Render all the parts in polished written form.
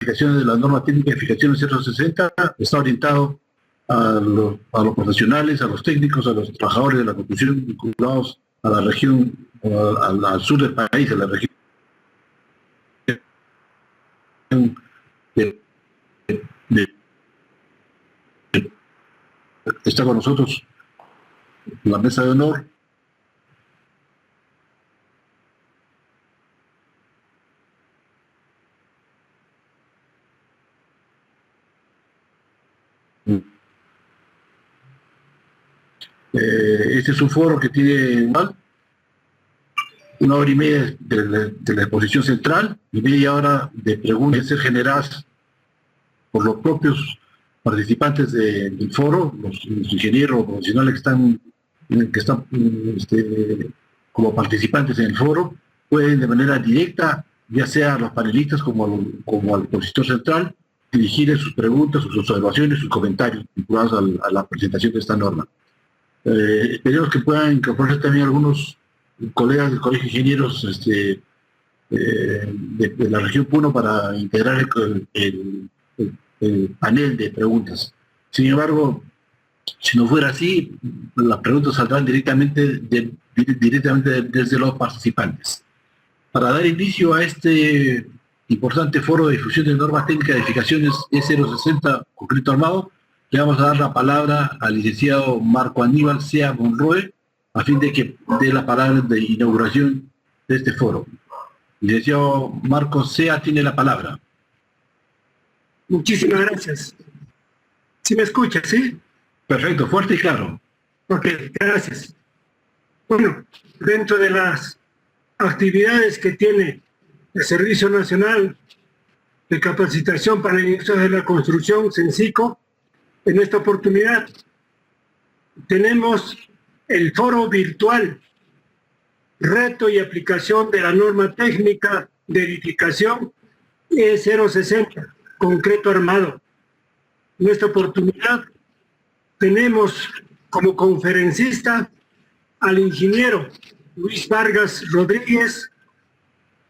de la norma técnica de edificaciones 060 está orientado a los profesionales, a los técnicos, a los trabajadores de la construcción vinculados a la región, al sur del país, a la región de, está con nosotros la mesa de honor. Este es un foro que tiene una hora y media de la exposición central y media hora de preguntas ser generadas por los propios participantes del foro, los ingenieros profesionales que están como participantes en el foro, pueden de manera directa, ya sea a los panelistas como al expositor central, dirigir sus preguntas, sus observaciones, sus comentarios vinculados a la presentación de esta norma. Esperemos que puedan incorporarse también algunos colegas del Colegio de Ingenieros de la región Puno para integrar el panel de preguntas. Sin embargo, si no fuera así, las preguntas saldrán directamente desde los participantes. Para dar inicio a este importante foro de difusión de normas técnicas de edificaciones E060 concreto armado, le vamos a dar la palabra al licenciado Marco Aníbal Sea Monroe, a fin de que dé la palabra de inauguración de este foro. Licenciado Marco Sea tiene la palabra. Muchísimas gracias. ¿Sí me escucha, sí? Perfecto, fuerte y claro. Ok, gracias. Bueno, dentro de las actividades que tiene el Servicio Nacional de Capacitación para la Industria de la Construcción, SENCICO, en esta oportunidad tenemos el foro virtual Reto y aplicación de la norma técnica de edificación E060, concreto armado. En esta oportunidad tenemos como conferencista al ingeniero Luis Vargas Rodríguez.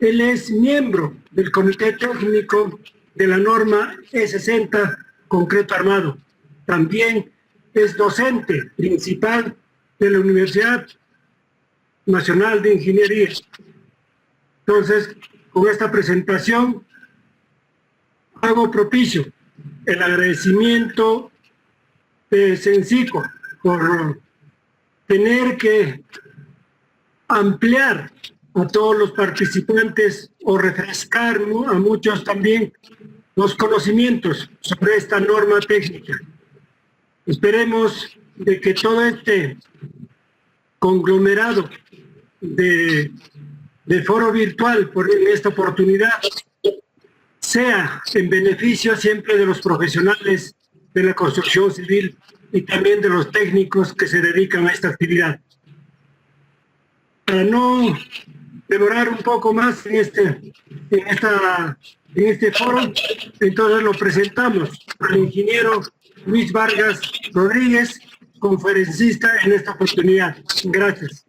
Él es miembro del Comité Técnico de la norma E60, concreto armado. También es docente principal de la Universidad Nacional de Ingeniería. Entonces, con esta presentación hago propicio el agradecimiento de SENCICO por tener que ampliar a todos los participantes o refrescar a muchos también los conocimientos sobre esta norma técnica. Esperemos de que todo este conglomerado de foro virtual en esta oportunidad sea en beneficio siempre de los profesionales de la construcción civil y también de los técnicos que se dedican a esta actividad. Para no demorar un poco más en este foro, entonces lo presentamos al ingeniero Luis Vargas Rodríguez, conferencista en esta oportunidad. Gracias.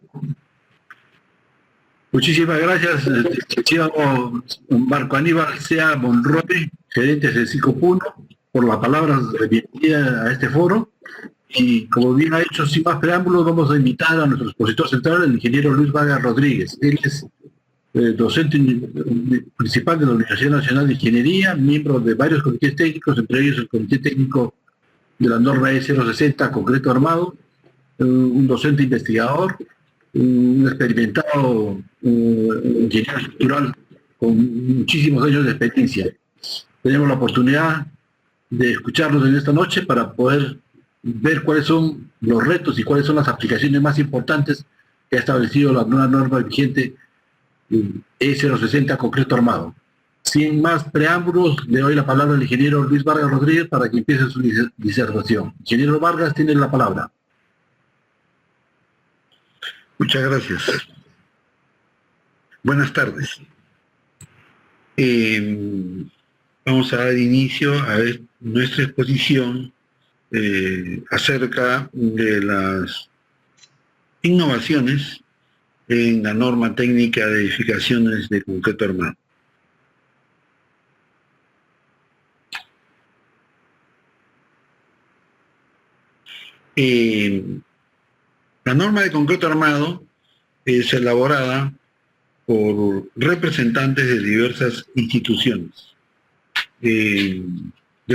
Muchísimas gracias, licenciado Marco Aníbal Sea Monroe, gerente de SENCICO Puno, por las palabras de bienvenida a este foro. Y como bien ha hecho, sin más preámbulos, vamos a invitar a nuestro expositor central, el ingeniero Luis Vargas Rodríguez. Él es docente principal de la Universidad Nacional de Ingeniería, miembro de varios comités técnicos, entre ellos el Comité Técnico de la norma E060, concreto armado, un docente investigador, un experimentado ingeniero estructural con muchísimos años de experiencia. Tenemos la oportunidad de escucharlos en esta noche para poder ver cuáles son los retos y cuáles son las aplicaciones más importantes que ha establecido la nueva norma vigente E060 concreto armado. Sin más preámbulos, le doy la palabra al ingeniero Luis Vargas Rodríguez para que empiece su disertación. Ingeniero Vargas, tiene la palabra. Muchas gracias. Buenas tardes. Vamos a dar inicio a nuestra exposición acerca de las innovaciones en la norma técnica de edificaciones de concreto armado. La norma de concreto armado es elaborada por representantes de diversas instituciones, del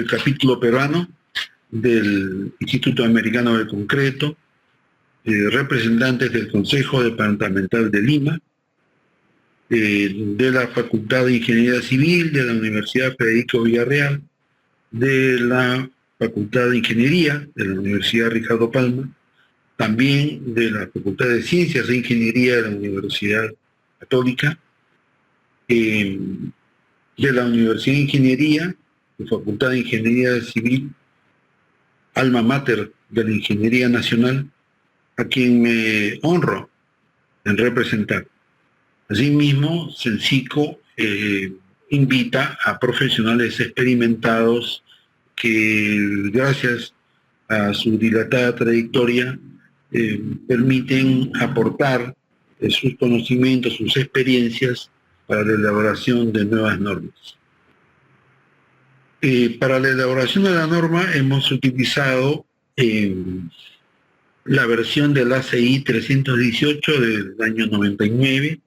capítulo peruano, del Instituto Americano de Concreto, representantes del Consejo Departamental de Lima, de la Facultad de Ingeniería Civil de la Universidad Federico Villarreal, de la Facultad de Ingeniería de la Universidad Ricardo Palma, también de la Facultad de Ciencias e Ingeniería de la Universidad Católica, de la Universidad de Ingeniería, la Facultad de Ingeniería Civil, alma mater de la Ingeniería Nacional, a quien me honro en representar. Asimismo, Censico invita a profesionales experimentados que, gracias a su dilatada trayectoria, permiten aportar sus conocimientos, sus experiencias para la elaboración de nuevas normas. Para la elaboración de la norma hemos utilizado la versión del ACI 318 del año 99,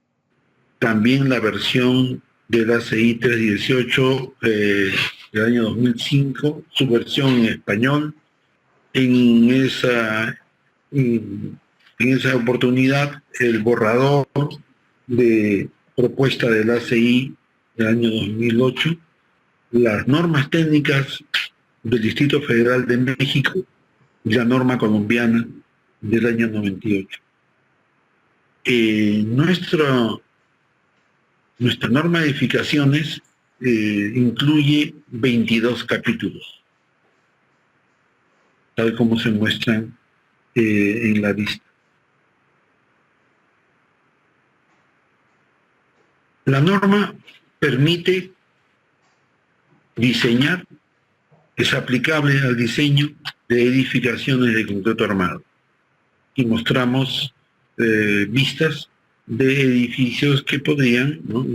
también la versión del ACI 318 del año 2005, su versión en español. En esa oportunidad, el borrador de propuesta del ACI del año 2008, las normas técnicas del Distrito Federal de México y la norma colombiana del año 98. Nuestra norma de edificaciones incluye 22 capítulos, tal como se muestran en la lista. La norma permite diseñar, es aplicable al diseño de edificaciones de concreto armado. Y mostramos vistas de edificios que podrían, ¿no?,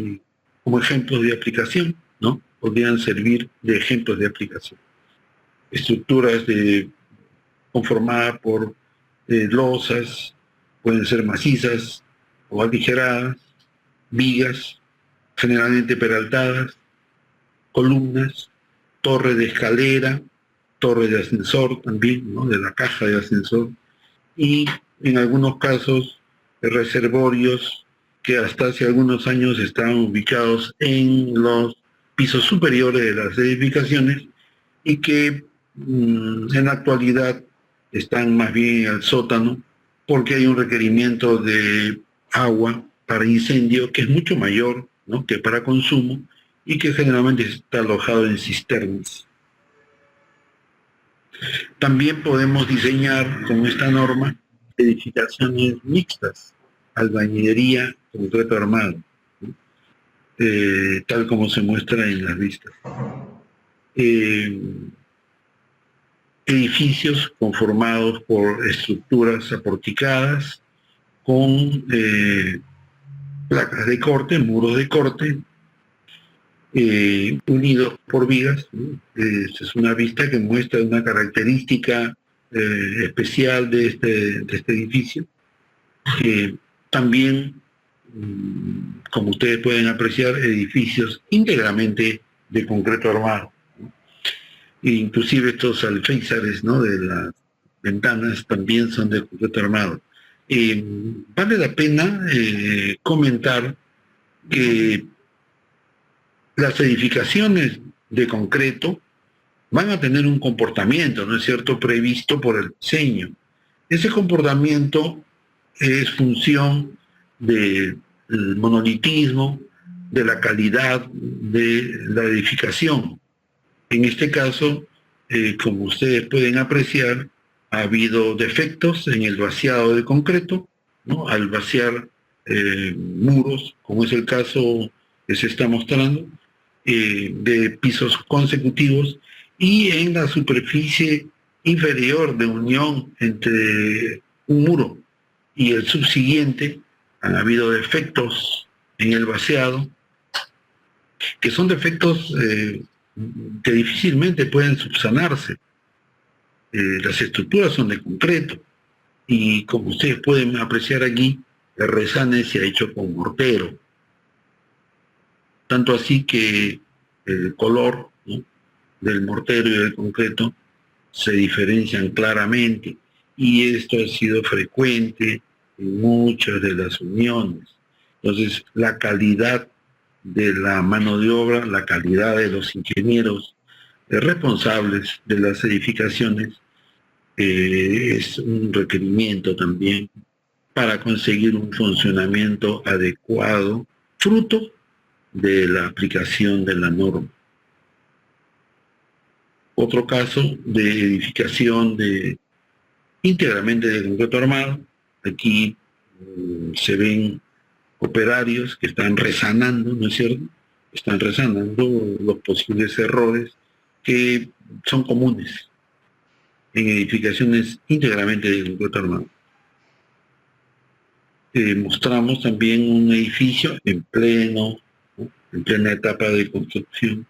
como ejemplos de aplicación, ¿no?, podrían servir de ejemplos de aplicación. Estructuras conformadas por losas, pueden ser macizas o aligeradas, vigas, generalmente peraltadas, columnas, torre de escalera, torre de ascensor también, ¿no?, de la caja de ascensor, y en algunos casos reservorios que hasta hace algunos años estaban ubicados en los pisos superiores de las edificaciones y que en la actualidad están más bien al sótano porque hay un requerimiento de agua para incendio que es mucho mayor, ¿no?, que para consumo, y que generalmente está alojado en cisternas. También podemos diseñar con esta norma edificaciones mixtas, albañilería, concreto armado, ¿no?, tal como se muestra en las vistas. Edificios conformados por estructuras aporticadas con placas de corte, muros de corte, unidos por vigas, ¿no? Es una vista que muestra una característica especial de este edificio. También, como ustedes pueden apreciar, edificios íntegramente de concreto armado, ¿no? E inclusive estos alféizares, ¿no?, de las ventanas también son de concreto armado. Vale la pena comentar que las edificaciones de concreto van a tener un comportamiento, ¿no es cierto?, previsto por el diseño. Ese comportamiento es función del monolitismo, de la calidad de la edificación. En este caso, como ustedes pueden apreciar, ha habido defectos en el vaciado de concreto, ¿no?, al vaciar muros, como es el caso que se está mostrando, de pisos consecutivos, y en la superficie inferior de unión entre un muro y el subsiguiente han habido defectos en el vaciado, que son defectos que difícilmente pueden subsanarse. las estructuras son de concreto, y como ustedes pueden apreciar aquí, el resane se ha hecho con mortero. Tanto así que el color, ¿no?, del mortero y del concreto se diferencian claramente, y esto ha sido frecuente en muchas de las uniones. Entonces, la calidad de la mano de obra, la calidad de los ingenieros responsables de las edificaciones es un requerimiento también para conseguir un funcionamiento adecuado, fruto de la aplicación de la norma. Otro caso de edificación íntegramente de concreto armado. Aquí se ven operarios que están resanando, ¿no es cierto? Están resanando los posibles errores que son comunes en edificaciones íntegramente de concreto armado. Mostramos también un edificio en plena etapa de construcción.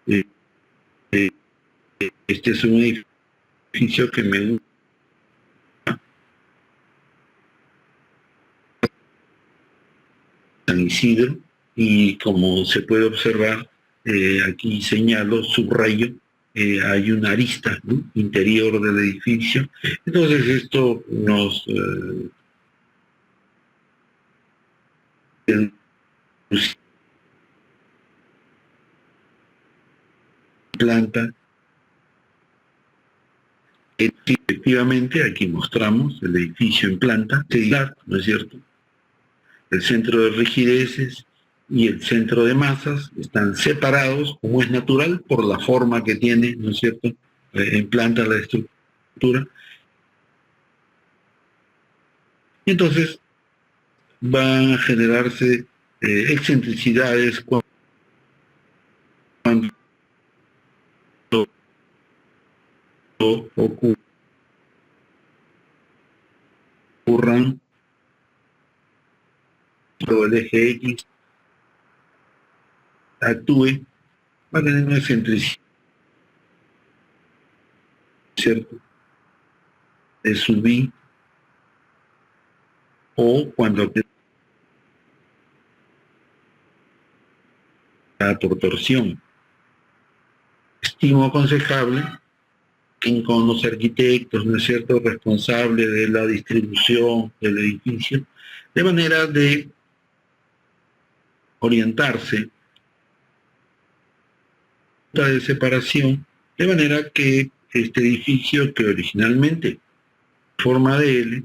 Este es un edificio que me gusta. San Isidro, y como se puede observar, aquí señalo, subrayo, hay una arista, ¿no?, interior del edificio. Entonces esto nos planta. Efectivamente, aquí mostramos el edificio en planta, ¿no es cierto? El centro de rigideces y el centro de masas están separados, como es natural, por la forma que tiene, ¿no es cierto?, en planta la estructura. Y entonces van a generarse excentricidades cuando ocurran todo el eje X actúe, va a tener una excentricidad, ¿cierto?, de su B, o cuando por torsión. Estimo aconsejable que con los arquitectos, ¿no es cierto?, responsables de la distribución del edificio, de manera de orientarse de separación, de manera que este edificio, que originalmente forma de L,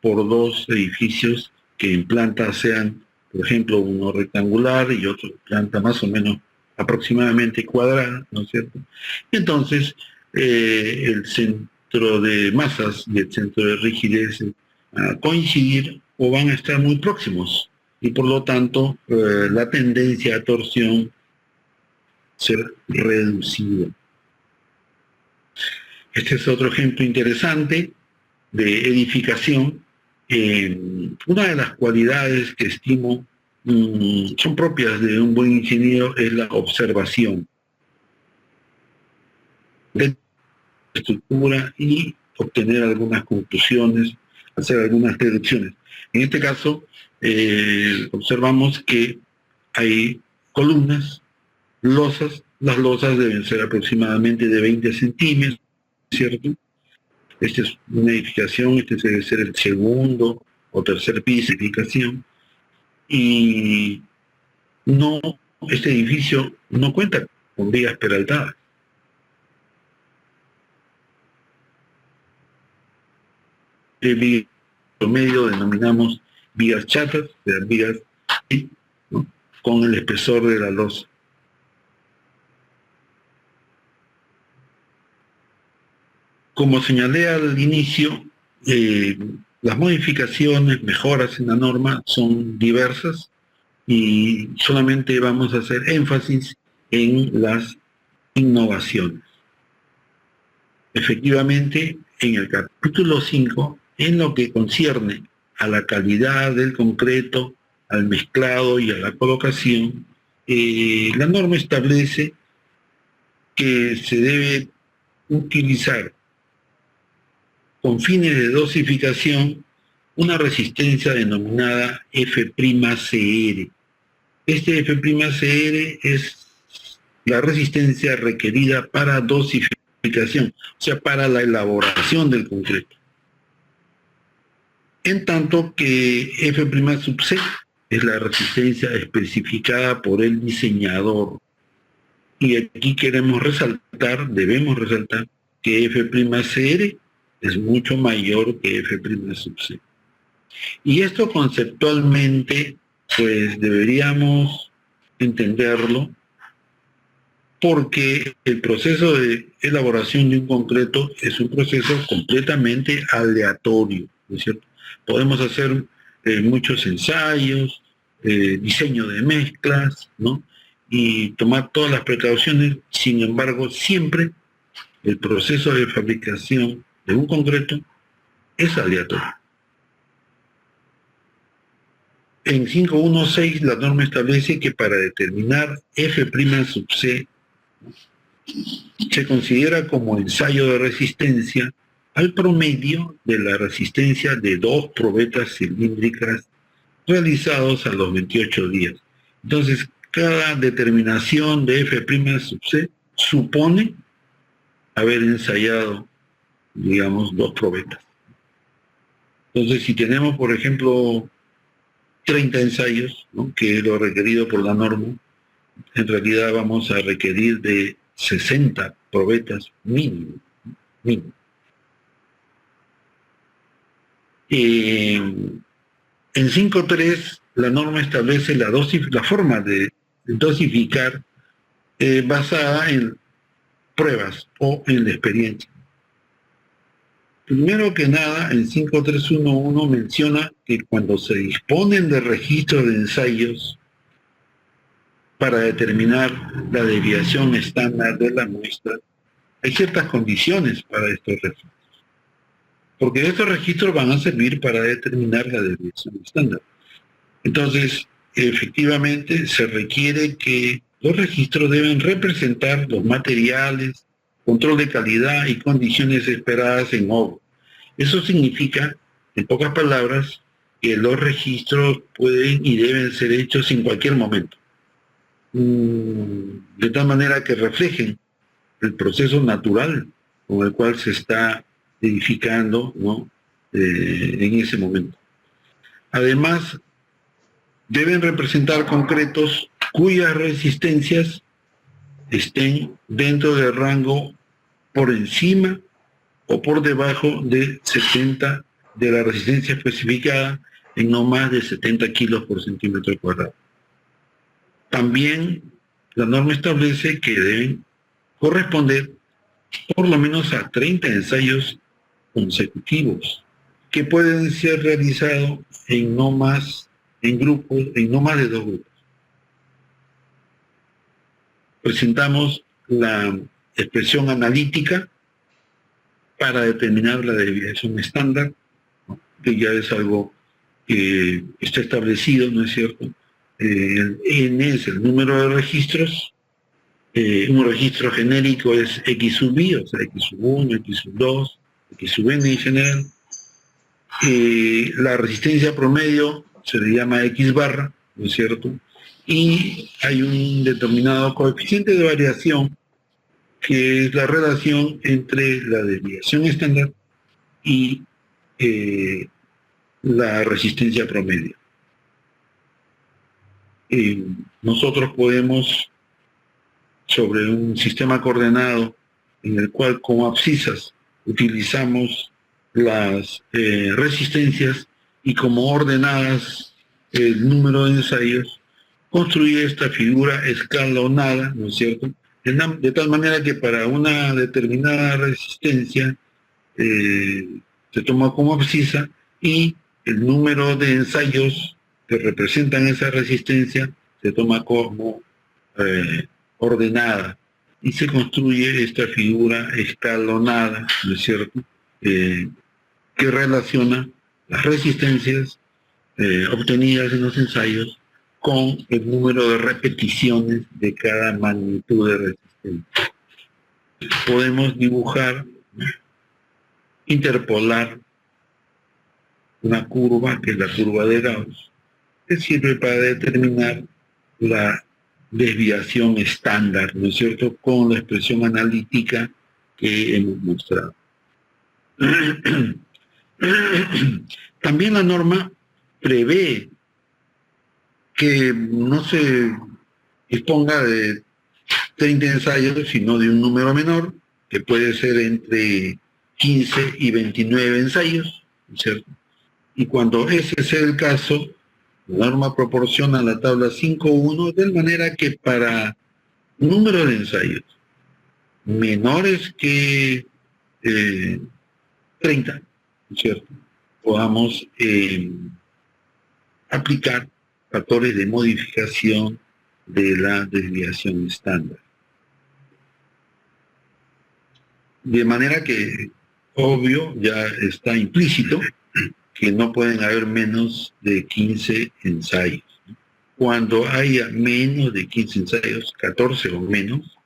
por dos edificios que en planta sean, por ejemplo, uno rectangular y otro planta más o menos aproximadamente cuadrada, ¿no es cierto? Entonces, el centro de masas y el centro de rigidez a coincidir o van a estar muy próximos, y por lo tanto la tendencia a torsión ser reducida. Este es otro ejemplo interesante de edificación. Una de las cualidades que estimo son propias de un buen ingeniero es la observación de la estructura y obtener algunas conclusiones, hacer algunas deducciones. En este caso, observamos que hay columnas, losas. Las losas deben ser aproximadamente de 20 centímetros, ¿cierto? Esta es una edificación, este debe ser el segundo o tercer piso de edificación, y este edificio no cuenta con vigas peraltadas. El promedio denominamos vigas chatas, o sea, vigas, ¿no?, con el espesor de la losa. Como señalé al inicio, las modificaciones, mejoras en la norma son diversas, y solamente vamos a hacer énfasis en las innovaciones. Efectivamente, en el capítulo 5, en lo que concierne a la calidad del concreto, al mezclado y a la colocación, la norma establece que se debe utilizar con fines de dosificación una resistencia denominada F'CR. Este F'CR es la resistencia requerida para dosificación, o sea, para la elaboración del concreto. En tanto que F'C es la resistencia especificada por el diseñador. Y aquí queremos resaltar, debemos resaltar, que F'CR es mucho mayor que F'C. Y esto conceptualmente, pues deberíamos entenderlo, porque el proceso de elaboración de un concreto es un proceso completamente aleatorio, ¿no es cierto? Podemos hacer muchos ensayos, diseño de mezclas, ¿no? Y tomar todas las precauciones. Sin embargo, siempre el proceso de fabricación de un concreto es aleatorio. En 516 la norma establece que para determinar F'C se considera como ensayo de resistencia al promedio de la resistencia de 2 probetas cilíndricas realizados a los 28 días. Entonces, cada determinación de F'C supone haber ensayado, digamos, 2 probetas. Entonces, si tenemos, por ejemplo, 30 ensayos, ¿no?, que es lo requerido por la norma, en realidad vamos a requerir de 60 probetas mínimo. En 5.3 la norma establece la forma de dosificar basada en pruebas o en la experiencia. Primero que nada, en 5.311 menciona que cuando se disponen de registros de ensayos para determinar la desviación estándar de la muestra, hay ciertas condiciones para estos registros. Porque estos registros van a servir para determinar la desviación estándar. Entonces, efectivamente, se requiere que los registros deben representar los materiales, control de calidad y condiciones esperadas en obra. Eso significa, en pocas palabras, que los registros pueden y deben ser hechos en cualquier momento, de tal manera que reflejen el proceso natural con el cual se está edificando, ¿no?, en ese momento. Además, deben representar concretos cuyas resistencias estén dentro del rango por encima o por debajo de 70 de la resistencia especificada en no más de 70 kilos por centímetro cuadrado. También la norma establece que deben corresponder por lo menos a 30 ensayos consecutivos que pueden ser realizados en no más de 2 grupos. Presentamos la expresión analítica para determinar la desviación estándar, ¿no?, que ya es algo que está establecido, ¿no es cierto? El N es el número de registros. Un registro genérico es X sub I, o sea, X sub 1, X sub 2, X sub N en general. La resistencia promedio se le llama X barra, ¿no es cierto? Y hay un determinado coeficiente de variación que es la relación entre la desviación estándar y la resistencia promedio. Nosotros podemos, sobre un sistema coordenado en el cual como abscisas utilizamos las resistencias y como ordenadas el número de ensayos, construir esta figura escalonada, ¿no es cierto?, de tal manera que para una determinada resistencia se toma como abscisa y el número de ensayos que representan esa resistencia se toma como ordenada y se construye esta figura escalonada, ¿no es cierto?, que relaciona las resistencias obtenidas en los ensayos con el número de repeticiones de cada magnitud de resistencia. Podemos dibujar, interpolar una curva, que es la curva de Gauss, que sirve para determinar la desviación estándar, ¿no es cierto?, con la expresión analítica que hemos mostrado. También la norma prevé que no se disponga de 30 ensayos, sino de un número menor, que puede ser entre 15 y 29 ensayos, ¿no es cierto? Y cuando ese sea el caso, la norma proporciona la tabla 5.1 de manera que para número de ensayos menores que 30, ¿no es cierto?, podamos aplicar factores de modificación de la desviación estándar. De manera que, obvio, ya está implícito que no pueden haber menos de 15 ensayos. Cuando haya menos de 15 ensayos, 14 o menos,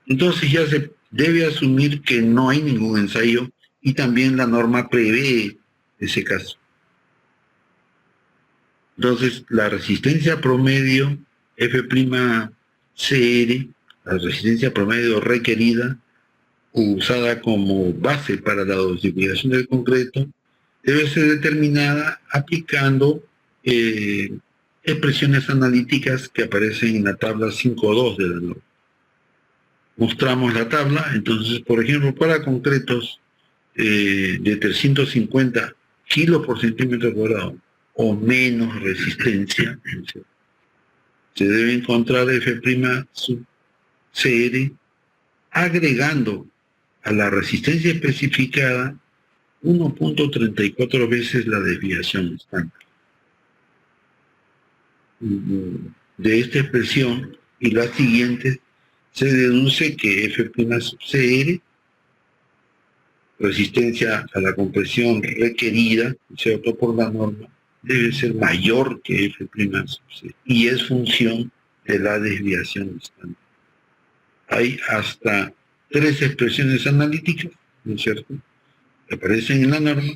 entonces ya se debe asumir que no hay ningún ensayo y también la norma prevé ese caso. Entonces, la resistencia promedio F'CR, la resistencia promedio requerida, usada como base para la dosificación del concreto, debe ser determinada aplicando expresiones analíticas que aparecen en la tabla 5.2 de la norma. Mostramos la tabla. Entonces, por ejemplo, para concretos de 350 kilos por centímetro cuadrado o menos resistencia, se debe encontrar F'CR agregando a la resistencia especificada 1.34 veces la desviación estándar. De esta expresión y las siguientes se deduce que F'CR, resistencia a la compresión requerida, ¿cierto?, por la norma, debe ser mayor que F'CR y es función de la desviación estándar. Hay hasta 3 expresiones analíticas, ¿no es cierto?, que aparecen en la norma,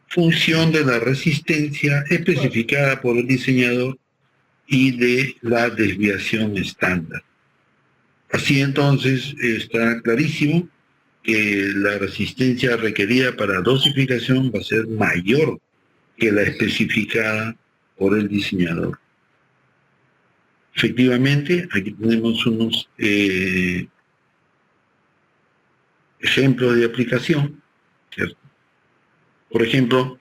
función de la resistencia especificada por el diseñador y de la desviación estándar. Así entonces está clarísimo que la resistencia requerida para dosificación va a ser mayor que la especificada por el diseñador. Efectivamente, aquí tenemos unos ejemplos de aplicación, ¿cierto? Por ejemplo,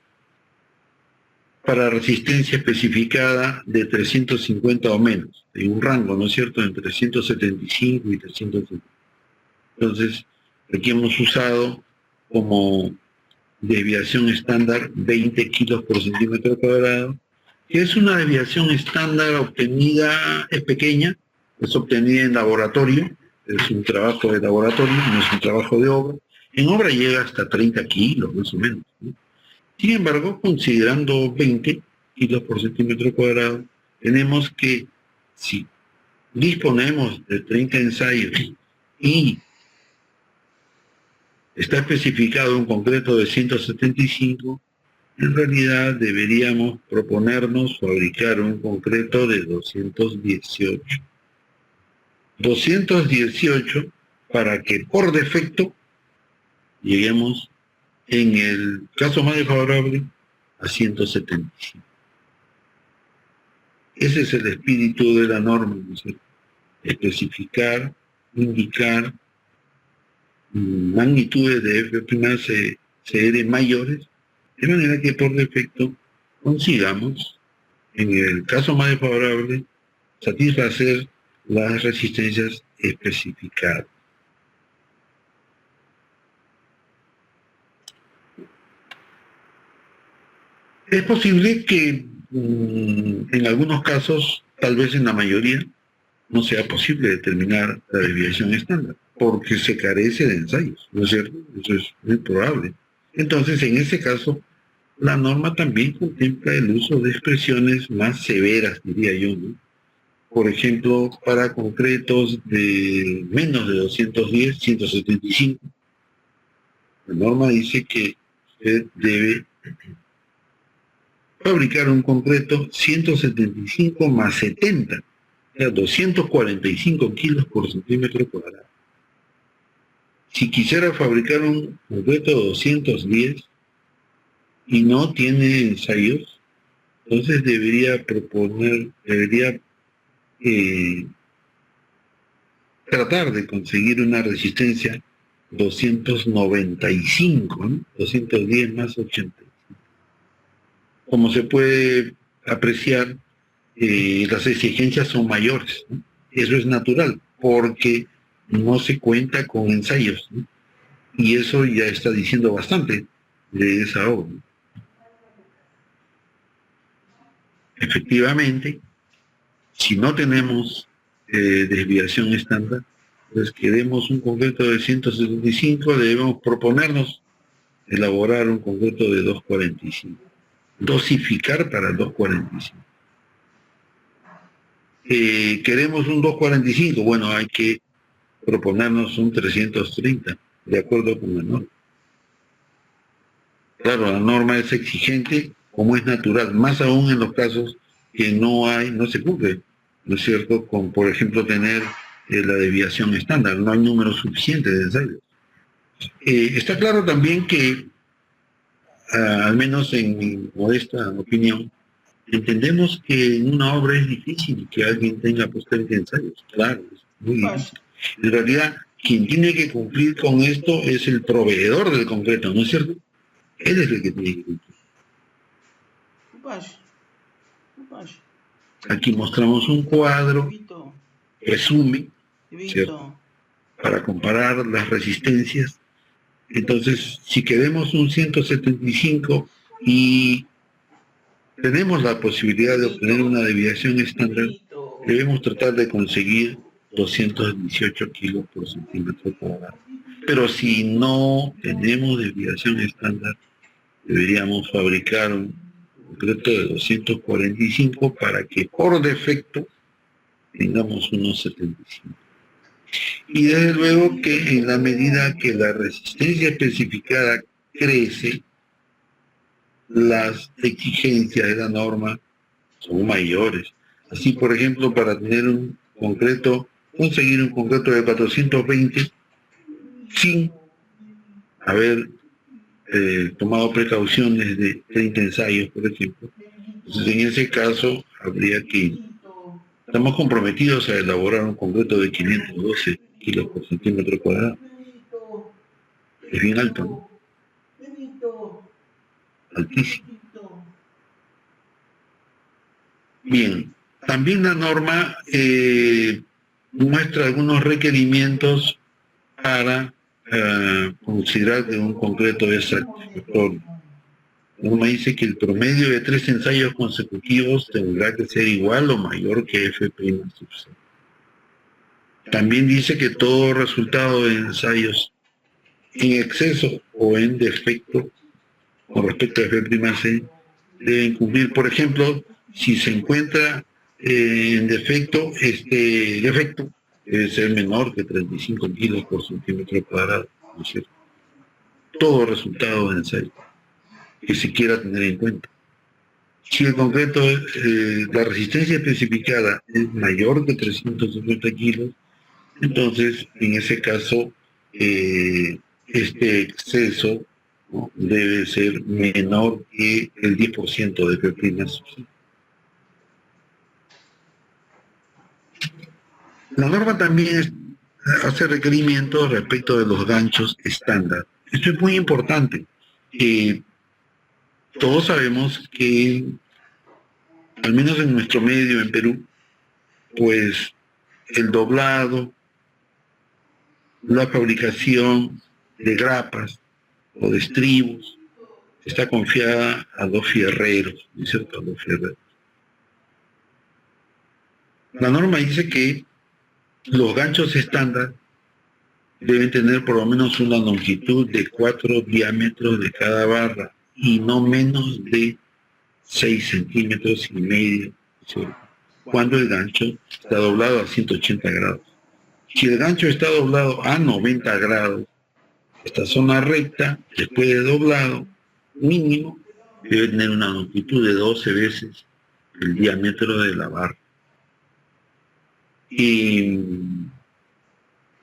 para resistencia especificada de 350 o menos, en un rango, ¿no es cierto?, entre 175 y 350. Entonces, aquí hemos usado como desviación estándar 20 kilos por centímetro cuadrado, que es una desviación estándar obtenida, es pequeña, es obtenida en laboratorio, es un trabajo de laboratorio, no es un trabajo de obra. En obra llega hasta 30 kilos, más o menos, ¿no? Sin embargo, considerando 20 kilos por centímetro cuadrado, tenemos que, si disponemos de 30 ensayos y está especificado un concreto de 175, en realidad deberíamos proponernos fabricar un concreto de 218. 218 para que por defecto lleguemos, en el caso más desfavorable, a 175. Ese es el espíritu de la norma, ¿no es cierto? Especificar, indicar magnitudes de F'CR mayores, de manera que por defecto consigamos, en el caso más desfavorable, satisfacer las resistencias especificadas. Es posible que en algunos casos, tal vez en la mayoría, no sea posible determinar la desviación estándar, porque se carece de ensayos, ¿no es cierto? Eso es muy probable. Entonces, en ese caso, la norma también contempla el uso de expresiones más severas, diría yo, ¿no?, por ejemplo, para concretos de menos de 210, 175. La norma dice que usted debe fabricar un concreto 175 más 70, o sea, 245 kilos por centímetro cuadrado. Si quisiera fabricar un concreto 210 y no tiene ensayos, entonces debería tratar de conseguir una resistencia 295, ¿no? 210 más 80. Como se puede apreciar, las exigencias son mayores, ¿no? Eso es natural, porque no se cuenta con ensayos, ¿no? Y eso ya está diciendo bastante de esa obra. Efectivamente, si no tenemos desviación estándar, pues queremos un concreto de 175, debemos proponernos elaborar un concreto de 245. Dosificar para 245. Queremos un 245, bueno, hay que proponernos un 330, de acuerdo con la norma. Claro, la norma es exigente, como es natural, más aún en los casos que no se cumple, ¿no es cierto?, con, por ejemplo, tener la desviación estándar, no hay número suficiente de ensayos. Está claro también que, al menos en mi modesta opinión, entendemos que en una obra es difícil que alguien tenga pues 30 ensayos, claro, es muy difícil. En realidad, quien tiene que cumplir con esto es el proveedor del concreto, ¿no es cierto? Él es el que tiene que cumplir. Aquí mostramos un cuadro, resumen, ¿cierto?, para comparar las resistencias. Entonces, si queremos un 175 y tenemos la posibilidad de obtener una desviación estándar, debemos tratar de conseguir 218 kilos por centímetro cuadrado. Pero si no tenemos desviación estándar, deberíamos fabricar un concreto de 245 para que por defecto tengamos unos 75. Y desde luego que en la medida que la resistencia especificada crece, las exigencias de la norma son mayores. Así, por ejemplo, para tener un concreto, conseguir un concreto de 420 sin haber tomado precauciones de 30 ensayos, por ejemplo. Entonces, en ese caso, estamos comprometidos a elaborar un concreto de 512 kilos por centímetro cuadrado. Es bien alto, ¿no? Altísimo. Bien, también la norma muestra algunos requerimientos para considerar que un concreto es satisfactorio. La norma dice que el promedio de 3 ensayos consecutivos tendrá que ser igual o mayor que F' sub C. También dice que todo resultado de ensayos en exceso o en defecto con respecto a F' deben cumplir. Por ejemplo, si se encuentra en defecto, este defecto debe ser menor que 35 kilos por centímetro cuadrado, ¿no es cierto? Todo resultado de ensayo que se quiera tener en cuenta. Si el concreto, la resistencia especificada es mayor que 350 kilos, entonces, en ese caso, este exceso, ¿no?, debe ser menor que el 10% de F'. La norma también hace requerimientos respecto de los ganchos estándar. Esto es muy importante. Todos sabemos que, al menos en nuestro medio, en Perú, pues el doblado, la fabricación de grapas o de estribos está confiada a los fierreros, ¿no es cierto?, a los fierreros. La norma dice que los ganchos estándar deben tener por lo menos una longitud de 4 diámetros de cada barra y no menos de 6,5 centímetros, ¿cierto? cuando el gancho está doblado a 180 grados. Si el gancho está doblado a 90 grados, esta zona recta, después de doblado, mínimo, debe tener una longitud de 12 veces el diámetro de la barra. Y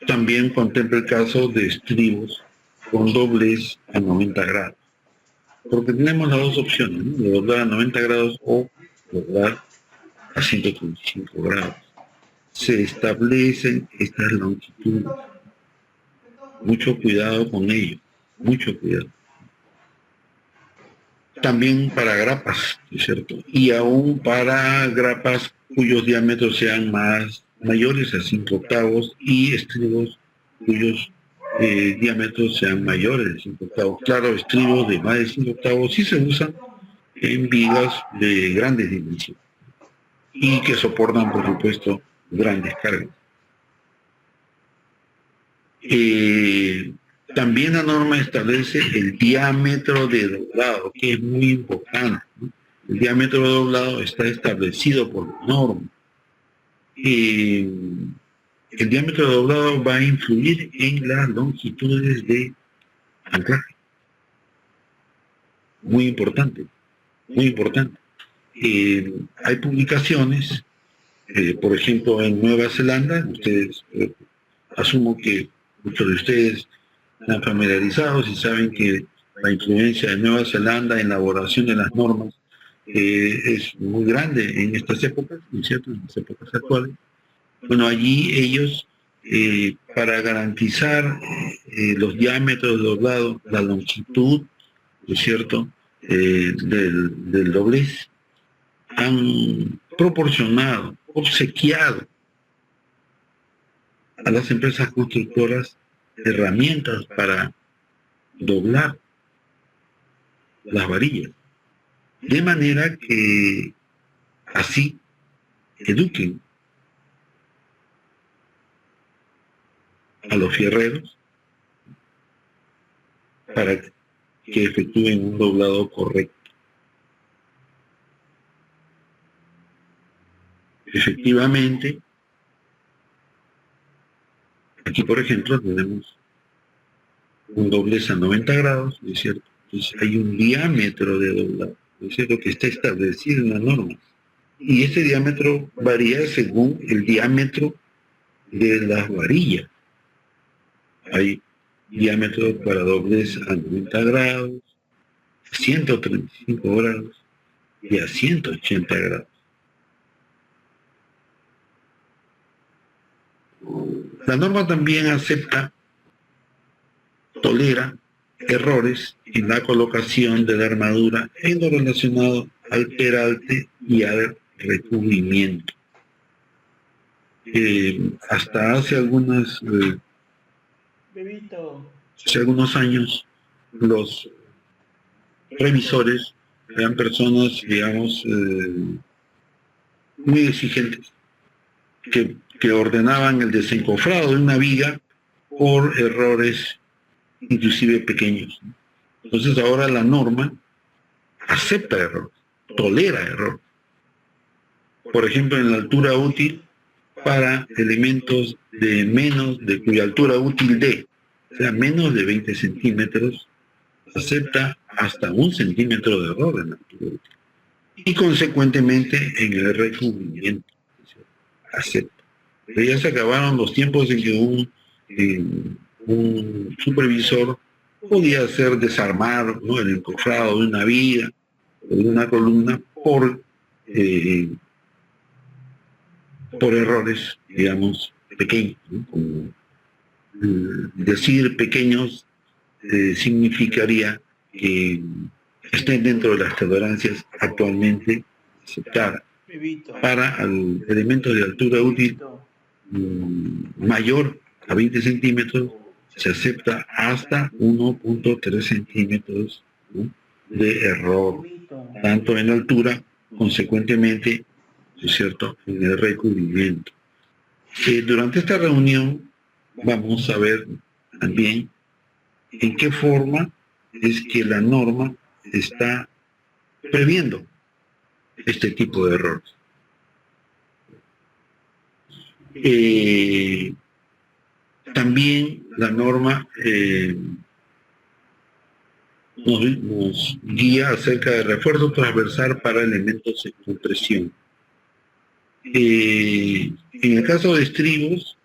también contempla el caso de estribos con doblez a 90 grados. Porque tenemos las dos opciones, ¿no? De doblar a 90 grados o doblar a 135 grados. Se establecen estas longitudes. Mucho cuidado con ello, mucho cuidado. También para grapas, ¿es cierto? Y aún para grapas cuyos diámetros sean mayores a 5 octavos y estribos cuyos diámetros sean mayores de 5 octavos. Claro, estribos de más de 5 octavos sí se usan en vigas de grandes dimensiones y que soportan, por supuesto, grandes cargas. También la norma establece el diámetro de doblado, que es muy importante, ¿no? El diámetro de doblado está establecido por la norma. El diámetro de doblado va a influir en las longitudes de anclaje. Muy importante, muy importante. Hay publicaciones, por ejemplo, en Nueva Zelanda, ustedes, asumo que muchos de ustedes están familiarizados y saben que la influencia de Nueva Zelanda en la elaboración de las normas es muy grande en estas épocas, ¿no es cierto?, en las épocas actuales. Bueno, allí ellos, para garantizar los diámetros doblados, la longitud, ¿no es cierto?, del doblez, han proporcionado, obsequiado a las empresas constructoras herramientas para doblar las varillas, de manera que así eduquen a los fierreros para que efectúen un doblado correcto. Efectivamente, aquí por ejemplo tenemos un doblez a 90 grados, ¿no es cierto? Entonces hay un diámetro de doblado, ¿no es cierto?, que está establecido en la norma. Y este diámetro varía según el diámetro de las varillas. Hay diámetros para doblez a 90 grados, 135 grados y a 180 grados. La norma también tolera errores en la colocación de la armadura en lo relacionado al peralte y al recubrimiento. Hasta hace algunos años, los revisores eran personas, digamos, muy exigentes, que ordenaban el desencofrado de una viga por errores inclusive pequeños. Entonces ahora la norma acepta error, tolera error. Por ejemplo, en la altura útil para elementos de cuya altura útil o sea, menos de 20 centímetros, acepta hasta 1 centímetro de error en la altura útil. Y consecuentemente en el recubrimiento, acepta. Pero ya se acabaron los tiempos en que un supervisor podía hacer desarmar, ¿no?, el encofrado de una viga o de una columna por errores, digamos, pequeños, ¿no? Como decir pequeños significaría que estén dentro de las tolerancias actualmente aceptadas. Para elementos de altura útil mayor a 20 centímetros, se acepta hasta 1.3 centímetros, ¿no?, de error, tanto en altura, consecuentemente, ¿es cierto?, en el recubrimiento. Durante esta reunión vamos a ver también en qué forma es que la norma está previendo este tipo de errores. También la norma nos guía acerca de refuerzo transversal para elementos de compresión. En el caso de estribos,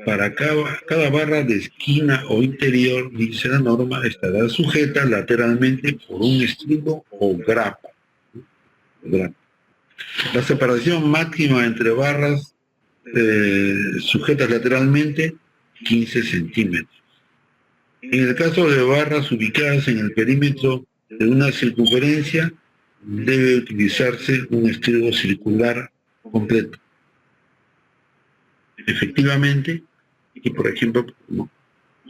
para cada barra de esquina o interior, dice la norma, estará sujeta lateralmente por un estribo o grapa. La separación máxima entre barras sujetas lateralmente, 15 centímetros. En el caso de barras ubicadas en el perímetro de una circunferencia, debe utilizarse un estribo circular completo. Efectivamente, y por ejemplo,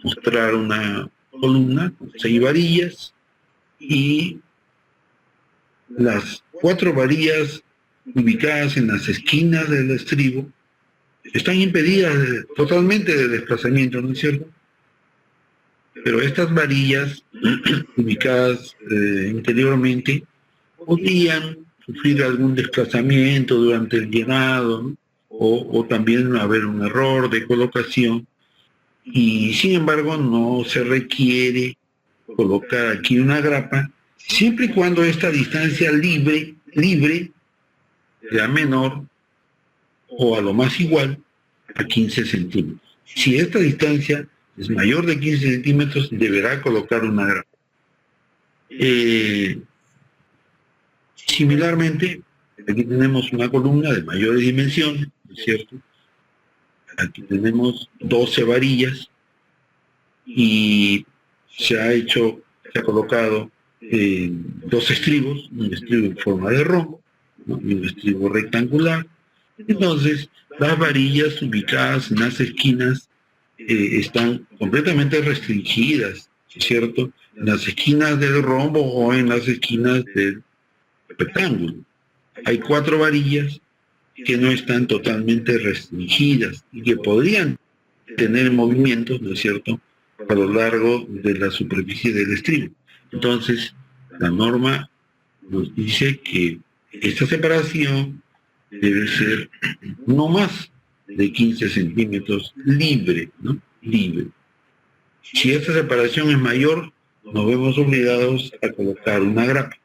mostrar una columna con 6 varillas y las 4 varillas ubicadas en las esquinas del estribo están impedidas totalmente de desplazamiento, ¿no es cierto? Pero estas varillas ubicadas interiormente podrían sufrir algún desplazamiento durante el llenado, ¿no? o también haber un error de colocación, y sin embargo no se requiere colocar aquí una grapa, siempre y cuando esta distancia libre sea menor o a lo más igual a 15 centímetros. Si esta distancia es mayor de 15 centímetros, deberá colocar una grapa. Similarmente, aquí tenemos una columna de mayores dimensiones, ¿no es cierto? Aquí tenemos 12 varillas y se ha colocado 2 estribos, un estribo en forma de rombo, ¿no? Y un estribo rectangular. Entonces, las varillas ubicadas en las esquinas están completamente restringidas, ¿cierto? En las esquinas del rombo o en las esquinas del rectángulo. Hay 4 varillas que no están totalmente restringidas y que podrían tener movimientos, ¿no es cierto?, a lo largo de la superficie del estribo. Entonces, la norma nos dice que esta separación debe ser no más de 15 centímetros libre, ¿no? Libre. Si esta separación es mayor, nos vemos obligados a colocar una grapa.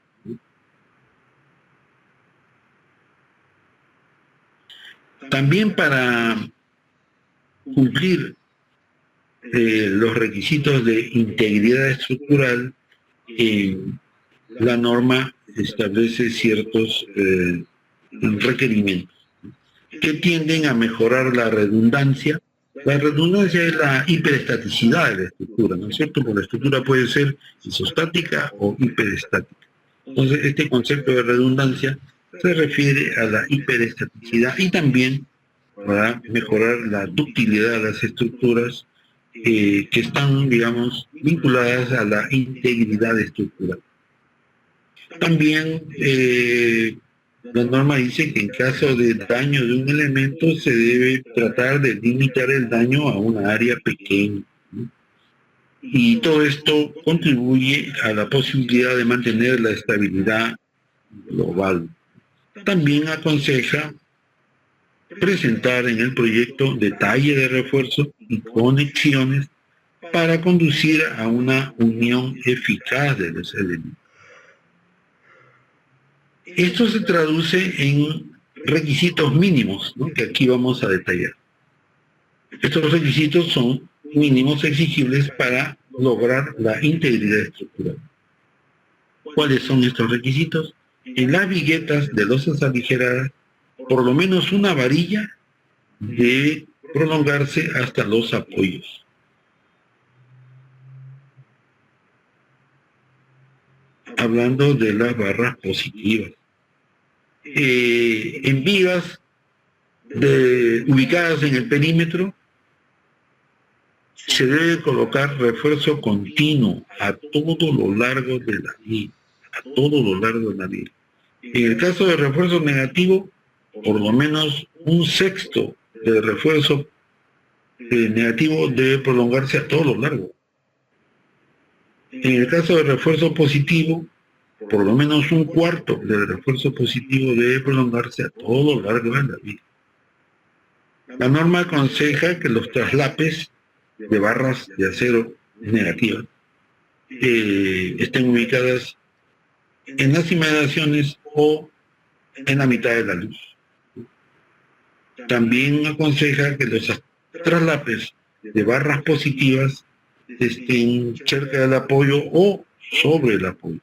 También para cumplir los requisitos de integridad estructural, la norma establece ciertos requerimientos que tienden a mejorar la redundancia. La redundancia es la hiperestaticidad de la estructura, ¿no es cierto? Porque la estructura puede ser isostática o hiperestática. Entonces, este concepto de redundancia se refiere a la hiperestaticidad y también para mejorar la ductilidad de las estructuras que están, digamos, vinculadas a la integridad estructural. También la norma dice que en caso de daño de un elemento se debe tratar de limitar el daño a una área pequeña, ¿no? Y todo esto contribuye a la posibilidad de mantener la estabilidad global. También aconseja presentar en el proyecto detalle de refuerzo y conexiones para conducir a una unión eficaz de los elementos. Esto se traduce en requisitos mínimos, ¿no?, que aquí vamos a detallar. Estos requisitos son mínimos exigibles para lograr la integridad estructural. ¿Cuáles son estos requisitos? En las viguetas de losas aligeradas, por lo menos una varilla debe prolongarse hasta los apoyos. Hablando de las barras positivas. En vigas ubicadas en el perímetro, se debe colocar refuerzo continuo a todo lo largo de la viga, En el caso de refuerzo negativo, por lo menos un sexto del refuerzo negativo debe prolongarse a todo lo largo. En el caso de refuerzo positivo, por lo menos un cuarto del refuerzo positivo debe prolongarse a todo lo largo de la viga. La norma aconseja que los traslapes de barras de acero negativas estén ubicadas en las inmediaciones o en la mitad de la luz. También aconseja que los traslapes de barras positivas estén cerca del apoyo o sobre el apoyo.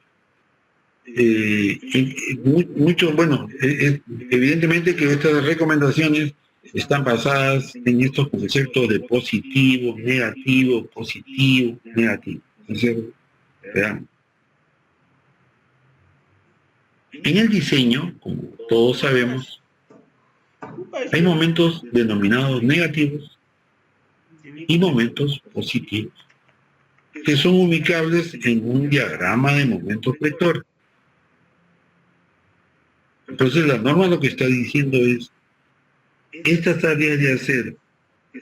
Evidentemente que estas recomendaciones están basadas en estos conceptos de positivo, negativo, positivo, negativo. Entonces, veamos. En el diseño, como todos sabemos, hay momentos denominados negativos y momentos positivos, que son ubicables en un diagrama de momentos vectores. Entonces la norma lo que está diciendo es, estas áreas de acero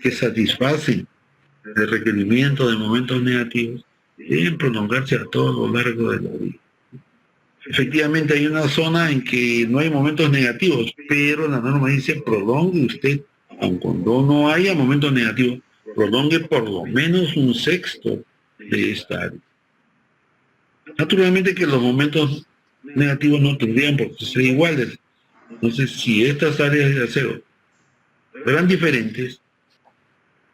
que satisfacen el requerimiento de momentos negativos deben prolongarse a todo lo largo de la vida. Efectivamente hay una zona en que no hay momentos negativos, pero la norma dice prolongue usted, aun cuando no haya momentos negativos, prolongue por lo menos un sexto de esta área. Naturalmente que los momentos negativos no tendrían por qué ser iguales. Entonces, si estas áreas de acero fueran diferentes,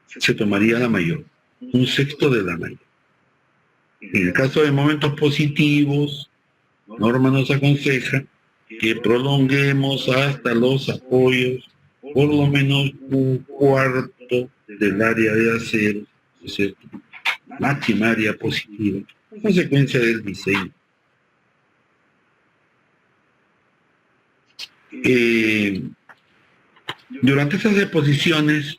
se tomaría la mayor, un sexto de la mayor. En el caso de momentos positivos, la norma nos aconseja que prolonguemos hasta los apoyos por lo menos un cuarto del área de acero, es decir, máxima área positiva, consecuencia del diseño. Durante estas exposiciones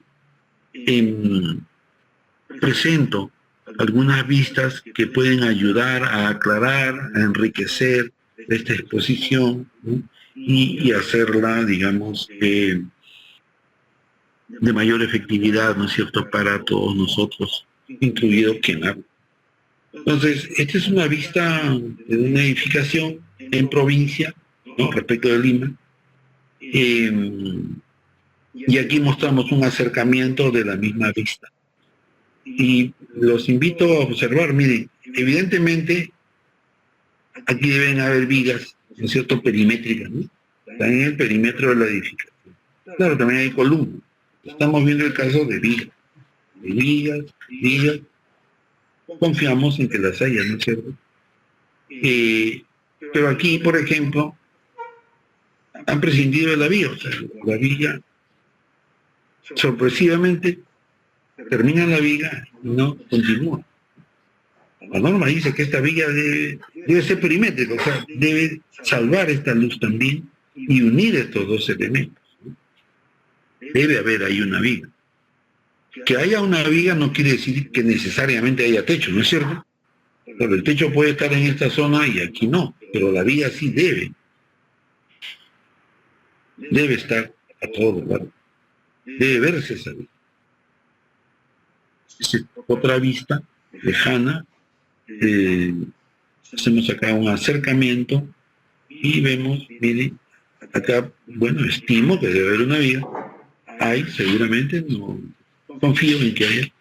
presento algunas vistas que pueden ayudar a aclarar, a enriquecer esta exposición, ¿no? y hacerla, digamos, de mayor efectividad, ¿no es cierto?, para todos nosotros, incluido quien habla. Entonces, esta es una vista de una edificación en provincia, ¿no?, respecto de Lima, y aquí mostramos un acercamiento de la misma vista. Y los invito a observar, miren, evidentemente aquí deben haber vigas, ¿no es cierto?, perimétricas, ¿no? Están en el perímetro de la edificación. Claro, también hay columnas. Estamos viendo el caso de vigas. De vigas. Confiamos en que las haya, ¿no es cierto? Pero aquí, por ejemplo, han prescindido de la viga. O sea, la viga, sorpresivamente, termina la viga y no continúa. La norma dice que esta viga debe ser perimétrica, o sea, debe salvar esta luz también y unir estos dos elementos. Debe haber ahí una viga. Que haya una viga no quiere decir que necesariamente haya techo, ¿no es cierto? Pero el techo puede estar en esta zona y aquí no, pero la viga sí debe. Debe estar a todo lugar. Debe verse esa viga. Es otra vista lejana. Hacemos acá un acercamiento y vemos, miren, acá, bueno, estimo que debe haber una viga. Hay, seguramente, no confío en que haya.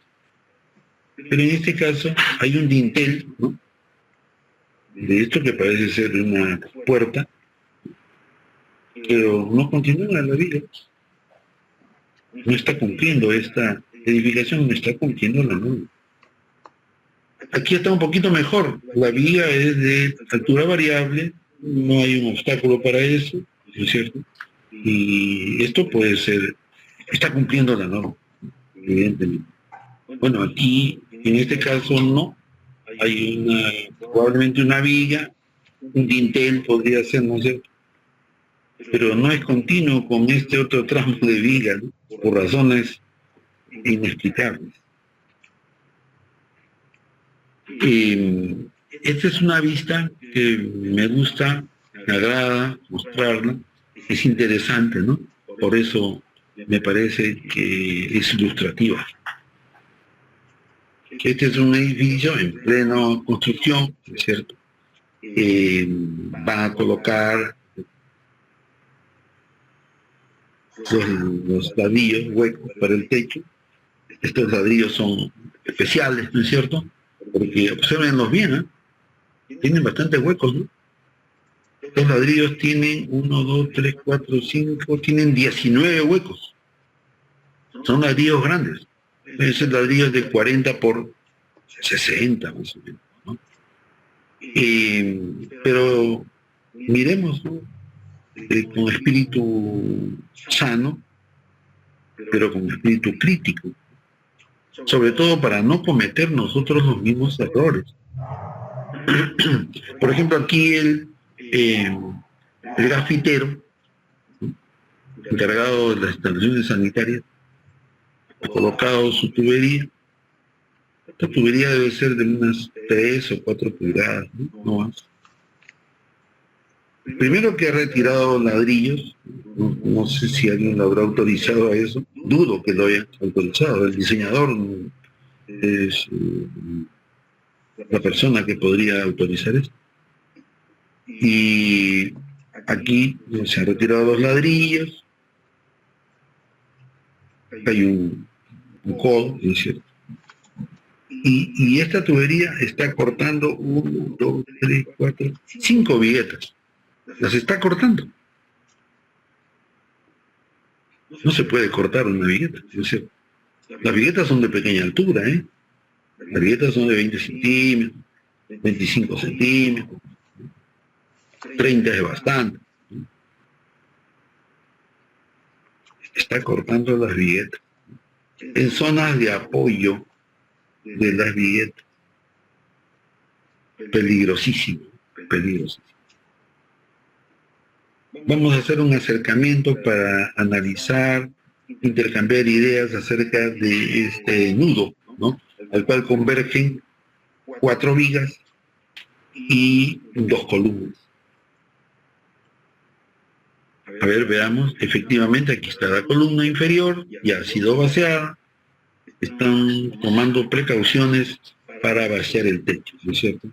Pero en este caso hay un dintel, ¿no?, de esto que parece ser una puerta, pero no continúa la viga. No está cumpliendo esta edificación, no está cumpliendo la norma. Aquí está un poquito mejor. La viga es de altura variable, no hay un obstáculo para eso, ¿no es cierto? Y esto puede ser, está cumpliendo la norma, evidentemente. Bueno, aquí, en este caso, no. Hay probablemente una viga, un dintel podría ser, ¿no es cierto? Pero no es continuo con este otro tramo de viga, ¿no?, por razones inexplicables. Esta es una vista que me gusta, me agrada mostrarla, es interesante, ¿no? Por eso me parece que es ilustrativa. Este es un edificio en plena construcción, ¿no es cierto? Van a colocar los ladrillos huecos para el techo. Estos ladrillos son especiales, ¿no es cierto? Porque observenlos bien, ¿eh? Tienen bastantes huecos, ¿no? Estos ladrillos tienen 1, 2, 3, 4, 5, tienen 19 huecos. Son ladrillos grandes. Esos ladrillos de 40 por 60, más o menos, ¿no? Pero miremos, ¿no? Con espíritu sano, pero con espíritu crítico, sobre todo para no cometer nosotros los mismos errores. Por ejemplo, aquí el grafitero, ¿no?, encargado de las instalaciones sanitarias, ha colocado su tubería. Esta tubería debe ser de unas 3 o 4 pulgadas, ¿no? No más. Primero que ha retirado ladrillos, no sé si alguien lo habrá autorizado a eso, dudo que lo haya autorizado. El diseñador es la persona que podría autorizar esto. Y aquí se han retirado los ladrillos, hay un codo, ¿no es cierto? Y esta tubería está cortando 1, 2, 3, 4, 5 viguetas. Las está cortando. No se puede cortar una vigueta. ¿No es cierto? Las viguetas son de pequeña altura, ¿eh? Las viguetas son de 20 centímetros, 25 centímetros, 30 es bastante. Está cortando las viguetas en zonas de apoyo de las viguetas. Peligrosísimo, peligrosísimo. Vamos a hacer un acercamiento para analizar, intercambiar ideas acerca de este nudo, ¿no?, al cual convergen 4 vigas y 2 columnas. A ver, veamos, efectivamente aquí está la columna inferior, ya ha sido vaciada, están tomando precauciones para vaciar el techo, ¿no es cierto?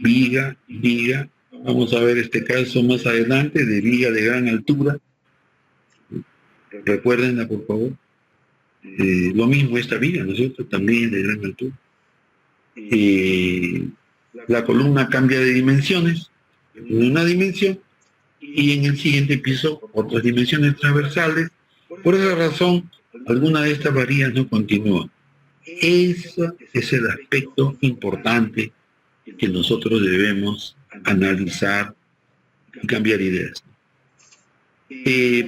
Viga, viga, vamos a ver este caso más adelante, de viga de gran altura. Recuérdenla, por favor. Lo mismo esta viga, ¿no es cierto?, también de gran altura. La columna cambia de dimensiones, en una dimensión, y en el siguiente piso otras dimensiones transversales. Por esa razón, alguna de estas varillas no continúan. Ese es el aspecto importante que nosotros debemos analizar y cambiar ideas.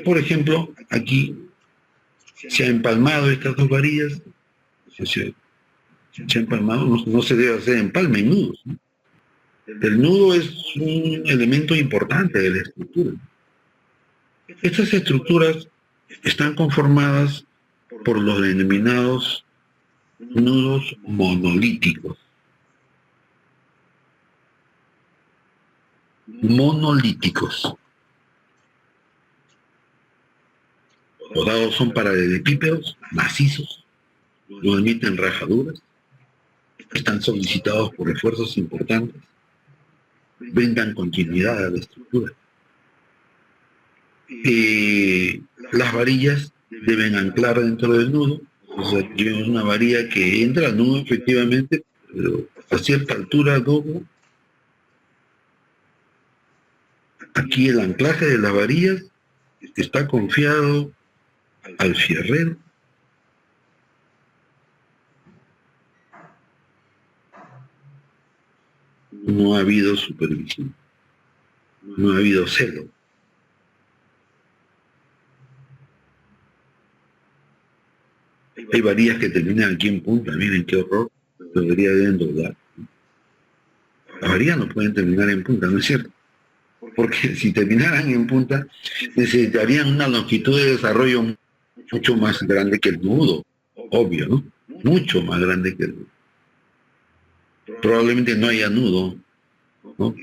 Por ejemplo, aquí se ha empalmado estas 2 varillas, se ha empalmado, no se debe hacer empalme en nudos, ¿no? El nudo es un elemento importante de la estructura. Estas estructuras están conformadas por los denominados nudos monolíticos. Monolíticos. Los dados son paralelepípedos, macizos, no emiten rajaduras, están solicitados por esfuerzos importantes, brindan continuidad a la estructura. Las varillas deben anclar dentro del nudo. O sea, aquí vemos una varilla que entra al nudo efectivamente, pero a cierta altura dobla. Aquí el anclaje de las varillas está confiado al fierrero. No ha habido supervisión, no ha habido celo. Hay varillas que terminan aquí en punta, miren qué horror, debería de doblar. Las varillas no pueden terminar en punta, ¿no es cierto? Porque si terminaran en punta, necesitarían una longitud de desarrollo mucho más grande que el nudo, obvio, ¿no? Mucho más grande que el nudo. Probablemente no haya nudo, ¿no?,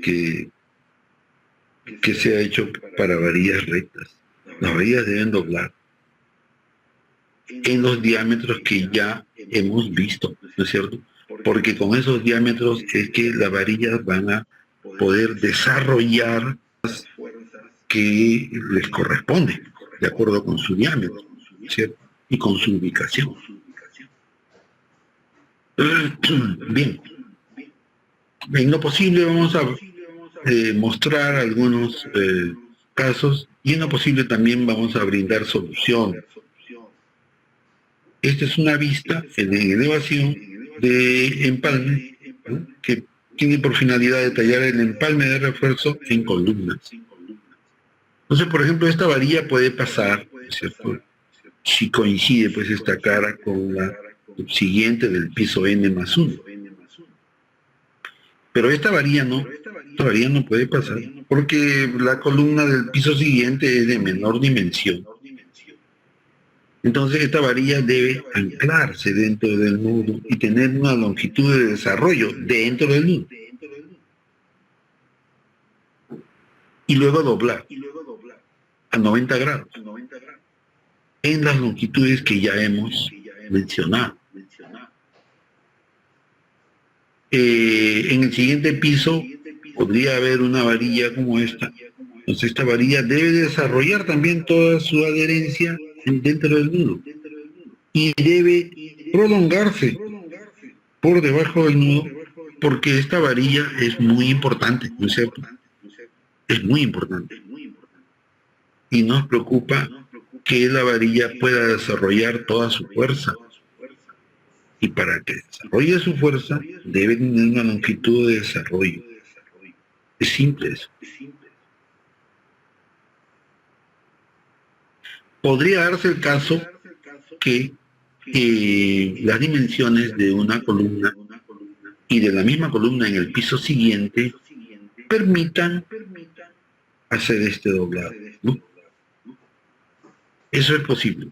que sea hecho para varillas rectas. Las varillas deben doblar en los diámetros que ya hemos visto, ¿no es cierto? Porque con esos diámetros es que las varillas van a poder desarrollar que les corresponde, de acuerdo con su diámetro, ¿cierto? Y con su ubicación. Bien, en lo posible vamos a mostrar algunos casos y en lo posible también vamos a brindar soluciones. Esta es una vista en elevación de empalme, ¿no?, que tiene por finalidad detallar el empalme de refuerzo en columnas. Entonces, por ejemplo, esta varilla puede pasar, ¿cierto?, si coincide pues esta cara con la siguiente del piso n+1. Pero esta varilla no puede pasar, porque la columna del piso siguiente es de menor dimensión. Entonces esta varilla debe anclarse dentro del nudo y tener una longitud de desarrollo dentro del nudo. Y luego doblar a 90 grados en las longitudes que ya hemos mencionado. En el siguiente piso podría haber una varilla como esta. Entonces esta varilla debe desarrollar también toda su adherencia dentro del nudo y debe prolongarse por debajo del nudo, porque esta varilla es muy importante, ¿no es cierto? Es muy importante. Y nos preocupa que la varilla pueda desarrollar toda su fuerza. Y para que desarrolle su fuerza, debe tener una longitud de desarrollo. Es simple eso. Podría darse el caso que las dimensiones de una columna y de la misma columna en el piso siguiente permitan hacer este doblado, ¿no? Eso es posible,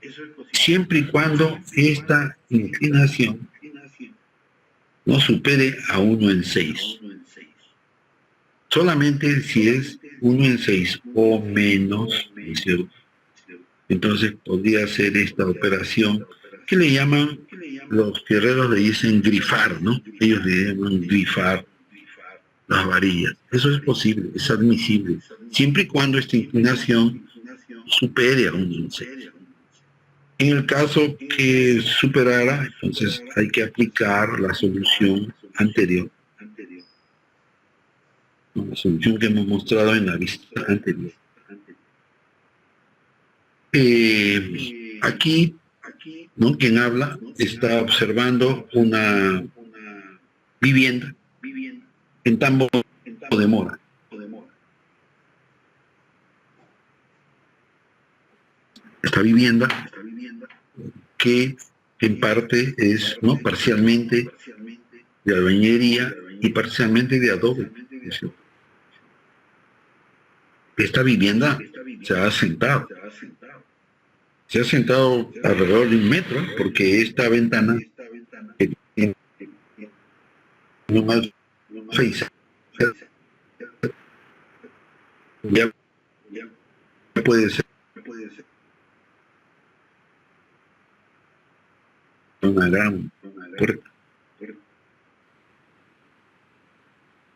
siempre y cuando esta inclinación no supere a 1 en 6. Solamente si es 1 en 6 o menos, ¿no es cierto?, entonces podría hacer esta operación que le llaman, los guerreros le dicen grifar, ¿no? Ellos le llaman grifar las varillas. Eso es posible, es admisible, siempre y cuando esta inclinación supere a 1 en 6. En el caso que superara, entonces hay que aplicar la solución anterior, ¿no?, la solución que hemos mostrado en la vista anterior. Aquí, ¿no?, quien habla está observando una vivienda en Tambo de Mora. Esta vivienda que en parte es, ¿no?, parcialmente de albañilería y parcialmente de adobe, ¿no es cierto? Esta vivienda se ha asentado alrededor de 1 metro, porque esta ventana que tiene un alto ya puede ser una gran puerta.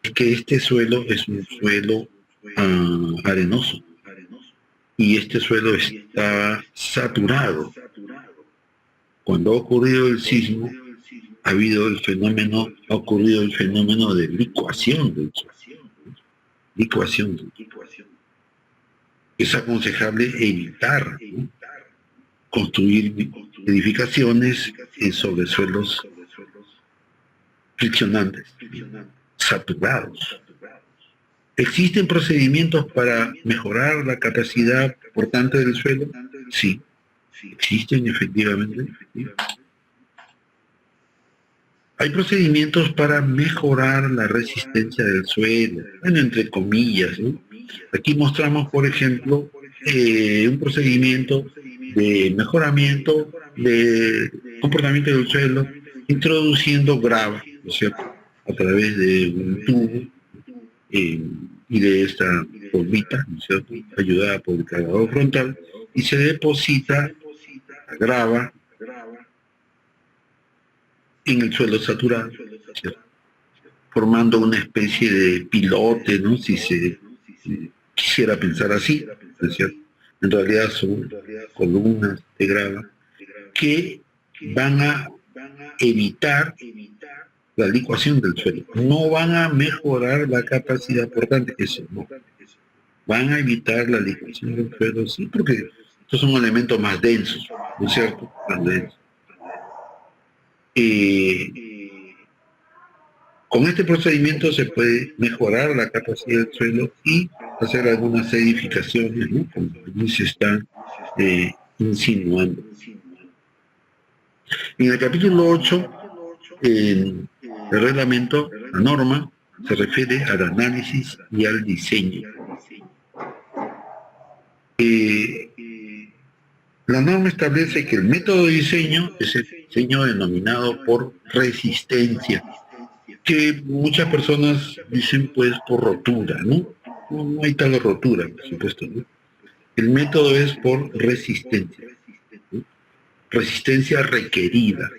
Es que este suelo es un suelo arenoso, y este suelo está saturado. Cuando ha ocurrido el sismo, ha ocurrido el fenómeno de licuación del suelo. Es aconsejable evitar, ¿no?, construir edificaciones sobre suelos friccionantes, saturados. ¿Existen procedimientos para mejorar la capacidad portante del suelo? Sí, existen efectivamente. Hay procedimientos para mejorar la resistencia del suelo, bueno, entre comillas, ¿no? Aquí mostramos, por ejemplo, un procedimiento de mejoramiento de comportamiento del suelo, introduciendo grava, ¿no es cierto?, a través de un tubo y de esta bombita, ¿no es cierto?, ayudada por el cargador frontal, y se deposita la grava en el suelo saturado, ¿cierto?, formando una especie de pilote, ¿no?, si se quisiera pensar así, ¿no es cierto? En realidad son columnas de grava que van a evitar la licuación del suelo. No van a mejorar la capacidad portante, eso no. Van a evitar la licuación del suelo, sí, porque estos son elementos más densos, ¿no es cierto? Más densos. Con este procedimiento se puede mejorar la capacidad del suelo y hacer algunas edificaciones, ¿no? Como aquí se está insinuando. En el capítulo 8, el reglamento, la norma, se refiere al análisis y al diseño. La norma establece que el método de diseño es el diseño denominado por resistencia, que muchas personas dicen pues por rotura, ¿no? No hay tal rotura, por supuesto, ¿no? El método es por resistencia, ¿no? Resistencia requerida.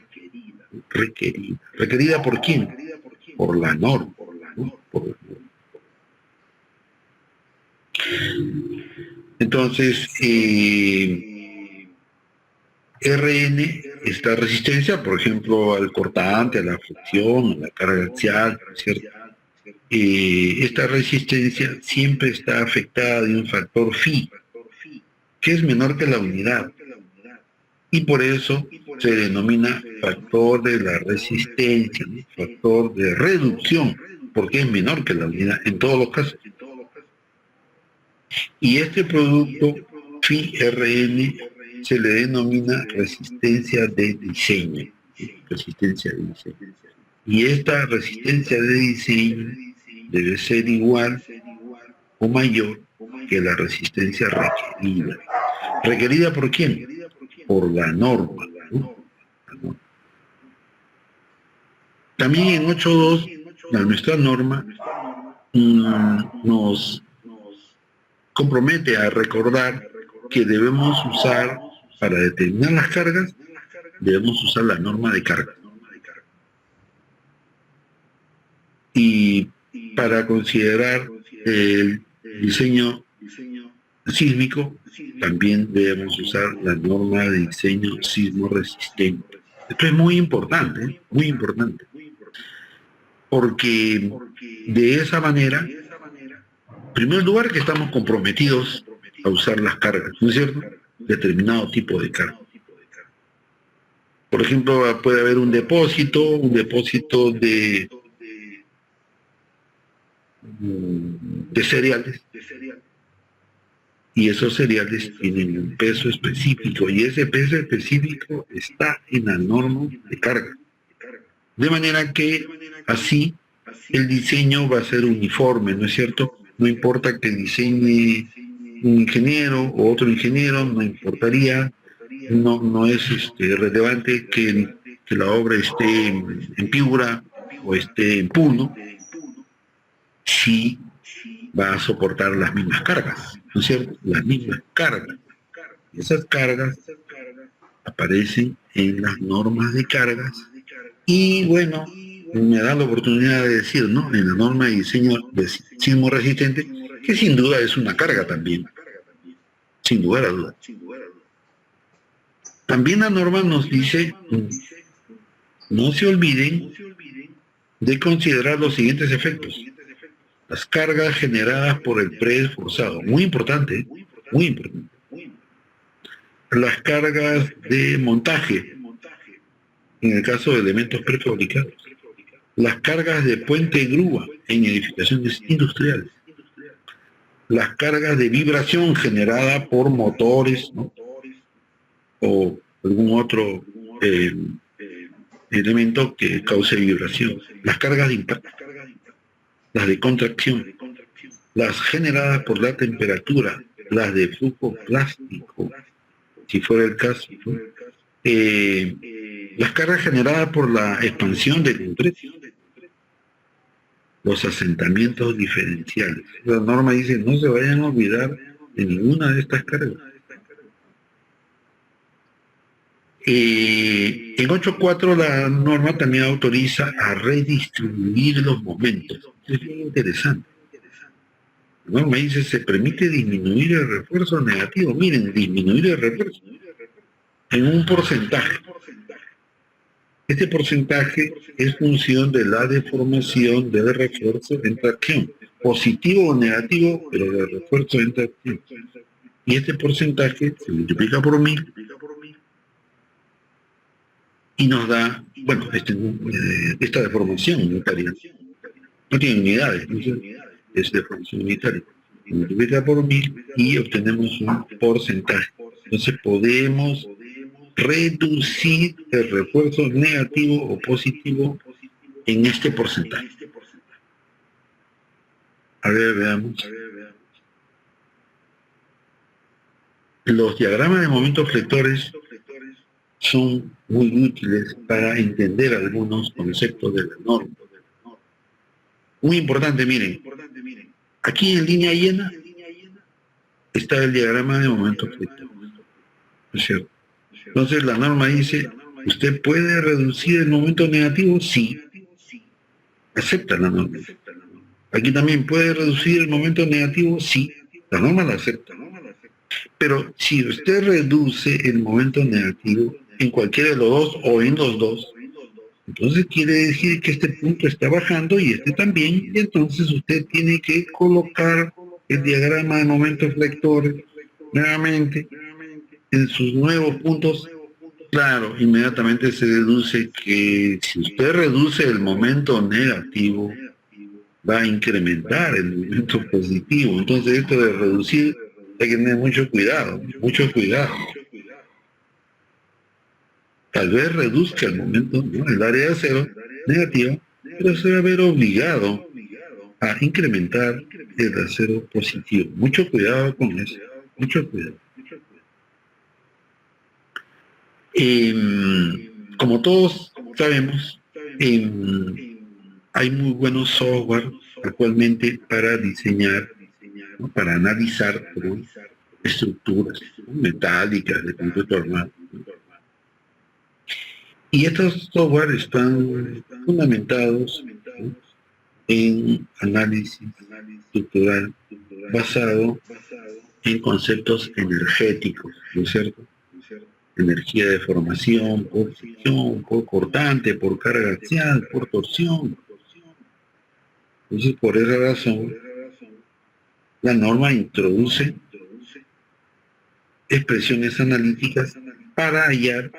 ¿Requerida por quién? Por la norma, ¿no? Por la norma. Entonces, RN, esta resistencia, por ejemplo, al cortante, a la fricción, a la carga axial, ¿cierto? Esta resistencia siempre está afectada de un factor phi, que es menor que la unidad, y por eso se denomina factor de la resistencia, ¿no? Factor de reducción, porque es menor que la unidad en todos los casos. Y este producto phi RN se le denomina resistencia de diseño, resistencia de diseño. Y esta resistencia de diseño debe ser igual o mayor que la resistencia requerida. ¿Requerida por quién? Por la norma, ¿no? También en 8.2, nuestra norma nos compromete a recordar que debemos usar, para determinar las cargas, debemos usar la norma de carga. Y para considerar el diseño sísmico, también debemos usar la norma de diseño sismo resistente. Esto es muy importante, porque de esa manera, en primer lugar, que estamos comprometidos a usar las cargas, ¿no es cierto? Determinado tipo de carga. Por ejemplo, puede haber un depósito de cereales, y esos cereales tienen un peso específico, y ese peso específico está en la norma de carga. De manera que así el diseño va a ser uniforme, ¿no es cierto? No importa que diseñe un ingeniero o otro ingeniero, no importaría, no es relevante que la obra esté en Piura o esté en Puno, si va a soportar las mismas cargas, ¿no es cierto? Las mismas cargas. Y esas cargas aparecen en las normas de cargas y, bueno, me da la oportunidad de decir, ¿no? En la norma de diseño de sismo resistente, que sin duda es una carga también, sin lugar a dudas. También la norma nos dice, no se olviden de considerar los siguientes efectos. Las cargas generadas por el preesforzado, muy importante, muy importante. Las cargas de montaje, en el caso de elementos prefabricados. Las cargas de puente grúa en edificaciones industriales. Las cargas de vibración generada por motores, ¿no? O algún otro elemento que cause vibración. Las cargas de impacto. Las de contracción, las generadas por la temperatura, las de flujo plástico, si fuera el caso, ¿no? Las cargas generadas por la expansión del concreto, los asentamientos diferenciales. La norma dice, no se vayan a olvidar de ninguna de estas cargas. En 8.4 la norma también autoriza a redistribuir los momentos. Es bien interesante. ¿no? Me dice, se permite disminuir el refuerzo negativo. Miren, disminuir el refuerzo en un porcentaje. Este porcentaje es función de la deformación del refuerzo en tracción. Positivo o negativo, pero el refuerzo en tracción. Y este porcentaje se multiplica por 1000 y nos da, bueno, esta deformación unitaria. No tiene unidades, ¿no? Es deformación unitaria. Se multiplica por 1000 y obtenemos un porcentaje. Entonces podemos reducir el refuerzo negativo o positivo en este porcentaje. A ver, veamos. Los diagramas de momentos flectores son muy útiles para entender algunos conceptos de la norma. Muy importante, miren. Aquí en línea llena está el diagrama de momentos flectores. ¿No es cierto? Entonces la norma dice, ¿usted puede reducir el momento negativo? Sí. Acepta la norma. Aquí también puede reducir el momento negativo, sí. La norma la acepta. Pero si usted reduce el momento negativo en cualquiera de los dos o en los dos, entonces quiere decir que este punto está bajando y este también, y entonces usted tiene que colocar el diagrama de momentos flectores nuevamente en sus nuevos puntos. Claro, inmediatamente se deduce que si usted reduce el momento negativo, va a incrementar el momento positivo. Entonces esto de reducir hay que tener mucho cuidado, mucho cuidado. Tal vez reduzca el momento, ¿no?, el área de cero negativa, pero se va a ver obligado a incrementar el acero positivo. Mucho cuidado con eso, mucho cuidado. Como todos sabemos, hay muy buenos software actualmente para diseñar, ¿no?, para analizar estructuras metálicas de concreto armado. Y estos software están fundamentados, ¿no?, en análisis estructural basado en conceptos energéticos, ¿no es cierto? Energía de formación, por fricción, por cortante, por carga axial, por torsión. Entonces, por esa razón, la norma introduce expresiones analíticas para hallar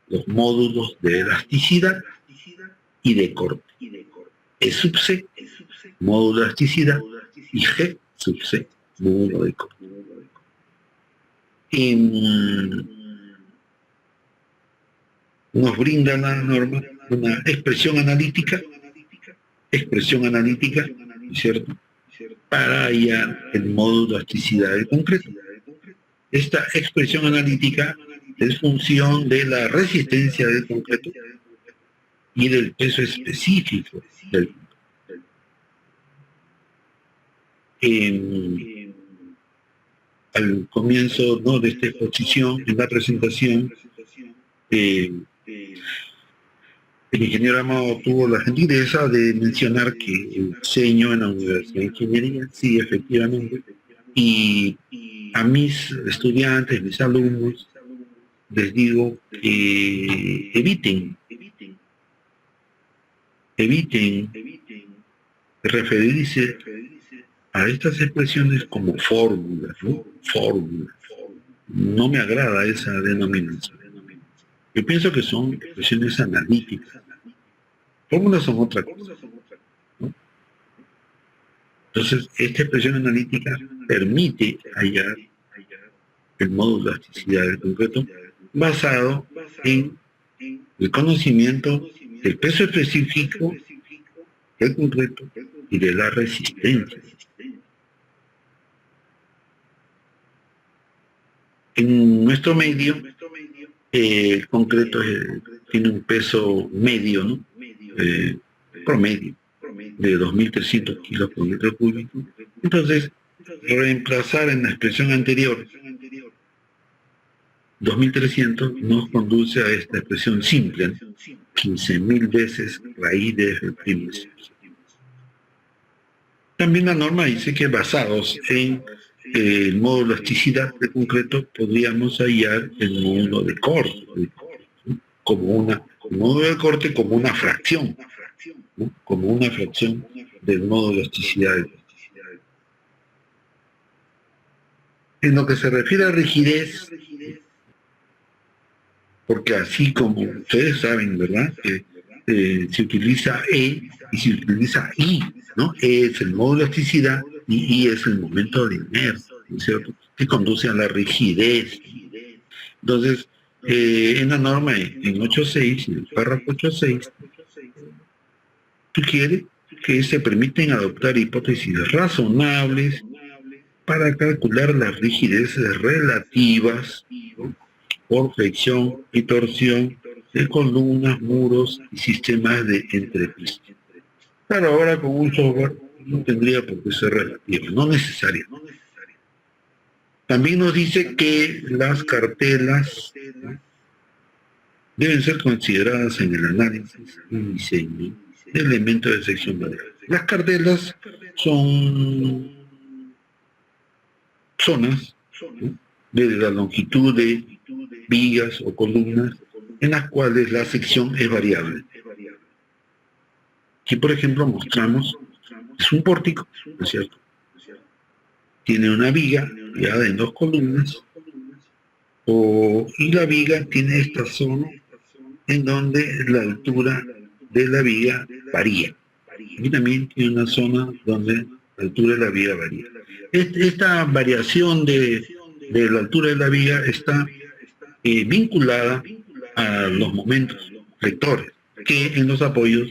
los módulos de elasticidad y de corte. E sub C, módulo de elasticidad, y G sub C, módulo de corte. Nos brinda la norma una expresión analítica, ¿cierto?, para hallar el módulo de elasticidad del concreto. Esta expresión analítica es función de la resistencia del concreto y del peso específico del concreto. Al comienzo, ¿no?, de esta exposición, en la presentación, el ingeniero Amado tuvo la gentileza de mencionar que el diseño en la Universidad de Ingeniería, sí, efectivamente, y a mis estudiantes, mis alumnos, les digo que eviten referirse a estas expresiones como fórmulas, ¿no? Fórmulas. No me agrada esa denominación. Yo pienso que son expresiones analíticas. Fórmulas son otra cosa, ¿no? Entonces, esta expresión analítica permite hallar el módulo de elasticidad del concreto basado en el conocimiento del peso específico del concreto y de la resistencia. En nuestro medio, el concreto tiene un peso medio, ¿no?, promedio, de 2.300 kilos por metro cúbico. Entonces, reemplazar en la expresión anterior 2.300 nos conduce a esta expresión simple, ¿no?, 15.000 veces raíz de F'. También la norma dice que basados en el módulo de elasticidad de concreto podríamos hallar el módulo de corte, ¿no? El módulo de corte como una fracción, ¿no? Como una fracción del módulo de elasticidad. En lo que se refiere a rigidez, porque así como ustedes saben, ¿verdad?, que se utiliza E y se utiliza I, ¿no? E es el módulo de elasticidad y I es el momento de inercia, ¿no es cierto?, que conduce a la rigidez. Entonces, en la norma, en 8.6, en el párrafo 8.6, sugiere que se permiten adoptar hipótesis razonables para calcular las rigideces relativas, ¿no?, por flexión y torsión de columnas, muros y sistemas de entrepiso. Claro, ahora con un software no tendría por qué ser relativa, no necesaria. También nos dice que las cartelas, ¿no?, deben ser consideradas en el análisis y diseño de elementos de sección variable. Las cartelas son zonas, ¿no?, de la longitud de vigas o columnas en las cuales la sección es variable. Aquí, por ejemplo, mostramos, es un pórtico, ¿no es cierto? Tiene una viga pegada en 2 columnas, y la viga tiene esta zona en donde la altura de la viga varía. Aquí también tiene una zona donde la altura de la viga varía. Esta variación de la altura de la viga está vinculada a los momentos vectores, que en los apoyos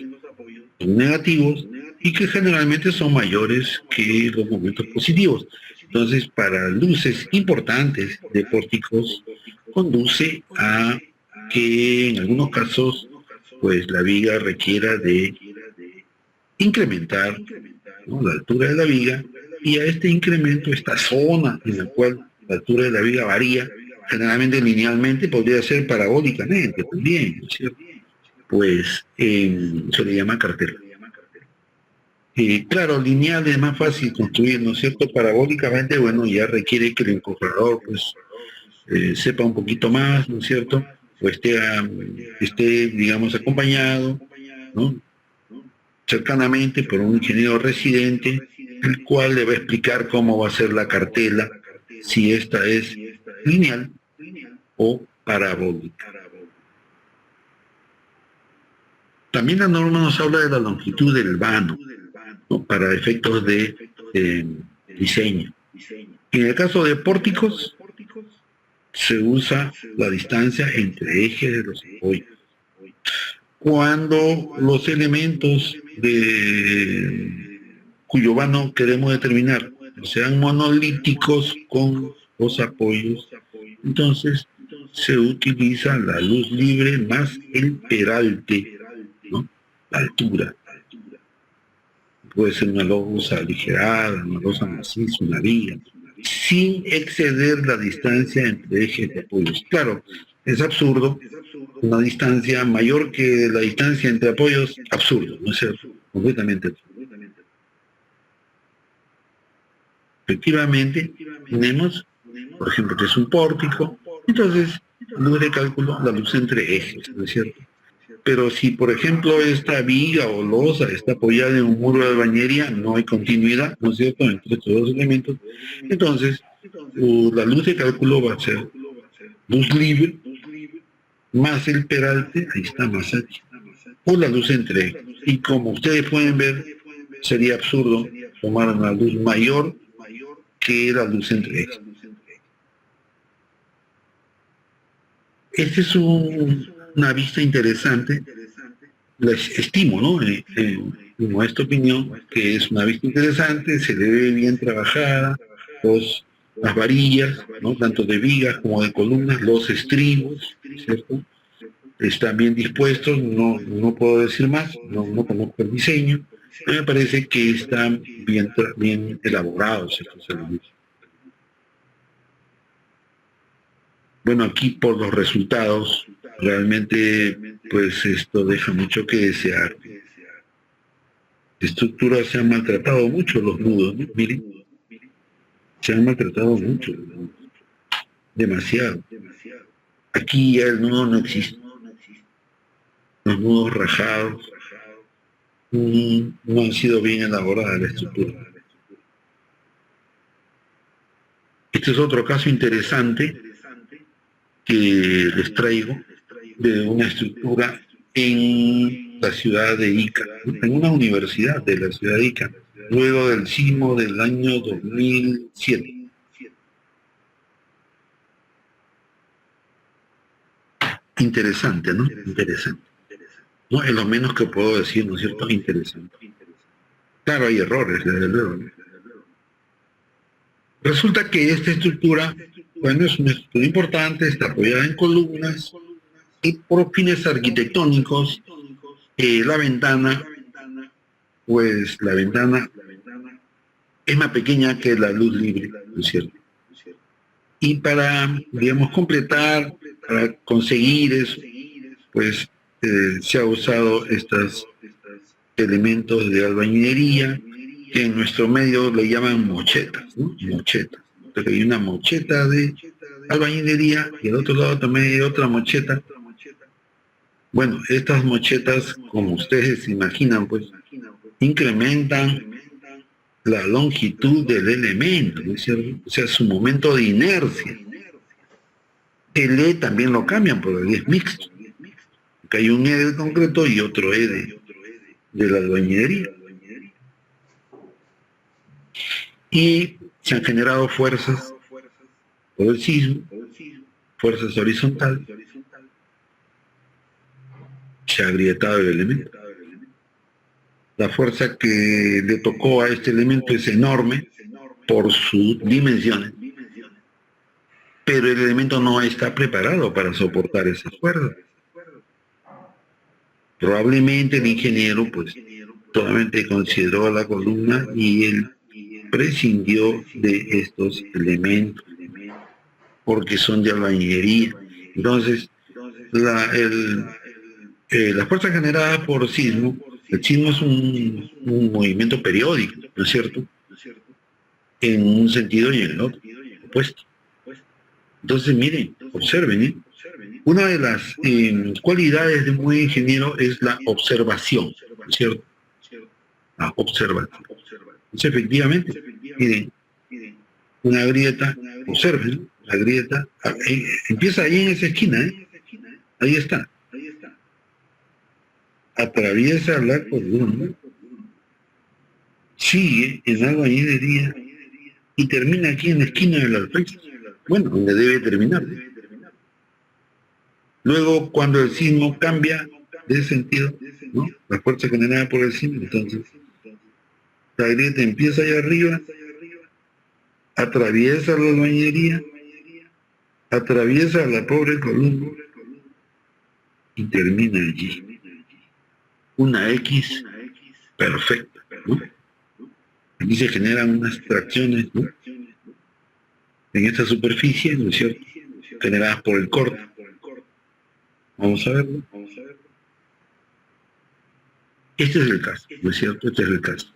son negativos y que generalmente son mayores que los momentos positivos. Entonces, para luces importantes de pórticos, conduce a que en algunos casos, pues la viga requiera de incrementar, ¿no?, la altura de la viga, y a este incremento, esta zona en la cual la altura de la viga varía, generalmente linealmente, podría ser parabólicamente también, ¿no es cierto?, pues se le llama cartela. Claro, lineal es más fácil construir, ¿no es cierto? Parabólicamente, bueno, ya requiere que el encofrador, pues, sepa un poquito más, ¿no es cierto?, o esté, digamos, acompañado, ¿no?, cercanamente por un ingeniero residente, el cual le va a explicar cómo va a ser la cartela, si esta es lineal o parabólica. También la norma nos habla de la longitud del vano, ¿no?, para efectos de diseño. En el caso de pórticos, se usa la distancia entre ejes de los apoyos. Cuando los elementos cuyo vano queremos determinar sean monolíticos con los apoyos, entonces se utiliza la luz libre más el peralte, ¿no?, la altura. Puede ser una losa aligerada, una losa maciza, una viga, sin exceder la distancia entre ejes de apoyos. Claro, es absurdo una distancia mayor que la distancia entre apoyos, absurdo, ¿no es cierto?, completamente absurdo. Efectivamente, tenemos, por ejemplo, que es un pórtico, entonces, luz de cálculo, la luz entre ejes, ¿no es cierto? Pero si, por ejemplo, esta viga o losa está apoyada en un muro de albañería, no hay continuidad, ¿no es cierto?, entre estos dos elementos, entonces, la luz de cálculo va a ser luz libre más el peralte, ahí está, más aquí, o la luz entre ejes. Y como ustedes pueden ver, sería absurdo tomar una luz mayor que la luz entre ejes. Esta es una vista interesante, les estimo, ¿no?, en nuestra opinión, que es una vista interesante, se le ve bien trabajada, las varillas, ¿no?, tanto de vigas como de columnas, los estribos, ¿cierto?, están bien dispuestos, no puedo decir más, no conozco el diseño, pero me parece que están bien elaborados estos elementos. Bueno, aquí por los resultados, realmente, pues esto deja mucho que desear. estructura se han maltratado mucho los nudos, ¿no? Miren, se han maltratado mucho los nudos, demasiado. Aquí ya el nudo no existe, los nudos rajados, no han sido bien elaborada la estructura. Este es otro caso interesante que les traigo de una estructura en la ciudad de Ica, ¿no? En una universidad de la ciudad de Ica, luego del sismo del año 2007. Interesante, ¿no? Interesante. No es lo menos que puedo decir, ¿no es cierto? Interesante. Claro, hay errores, desde luego, ¿no? Resulta que esta estructura, bueno, es una estructura importante, está apoyada en columnas y por fines arquitectónicos, la ventana, pues la ventana es más pequeña que la luz libre, ¿no es cierto? Y para, digamos, completar, para conseguir eso, pues se ha usado estos elementos de albañilería, que en nuestro medio le llaman mochetas, ¿no? Mochetas. Entonces hay una mocheta de albañilería y al otro lado también hay otra mocheta. Bueno, estas mochetas, como ustedes se imaginan, pues incrementan la longitud del elemento, ¿no es cierto? O sea, su momento de inercia. El E también lo cambian porque el E es mixto. Porque hay un E del concreto y otro E de la albañilería. Y se han generado fuerzas por el sismo, fuerzas horizontales. Se ha agrietado el elemento. La fuerza que le tocó a este elemento es enorme por sus dimensiones, pero el elemento no está preparado para soportar esas fuerzas. Probablemente el ingeniero, pues, solamente consideró la columna y él prescindió de estos elementos porque son de albañilería. Entonces, la fuerza generada por sismo, el sismo es un movimiento periódico, ¿no es cierto? En un sentido y en el otro, opuesto. Entonces, miren, observen, ¿eh? Una de las cualidades de un buen ingeniero es la observación, ¿no es cierto? La observación. Entonces, efectivamente, miren, una grieta, observen, la grieta, empieza ahí en esa esquina, ¿eh? Ahí está. Atraviesa la columna, sigue en la albañilería y termina aquí en la esquina del alféizar. Bueno, donde debe terminar. Luego, cuando el sismo cambia de sentido, ¿no? La fuerza generada por el sismo, entonces la grieta empieza allá arriba, atraviesa la albañilería, atraviesa la pobre columna y termina allí. Una X perfecta, ¿no? Aquí se generan unas tracciones, ¿no? En esta superficie, ¿no es cierto? Generadas por el corte. Vamos a verlo. Este es el caso, ¿no es cierto? Este es el caso.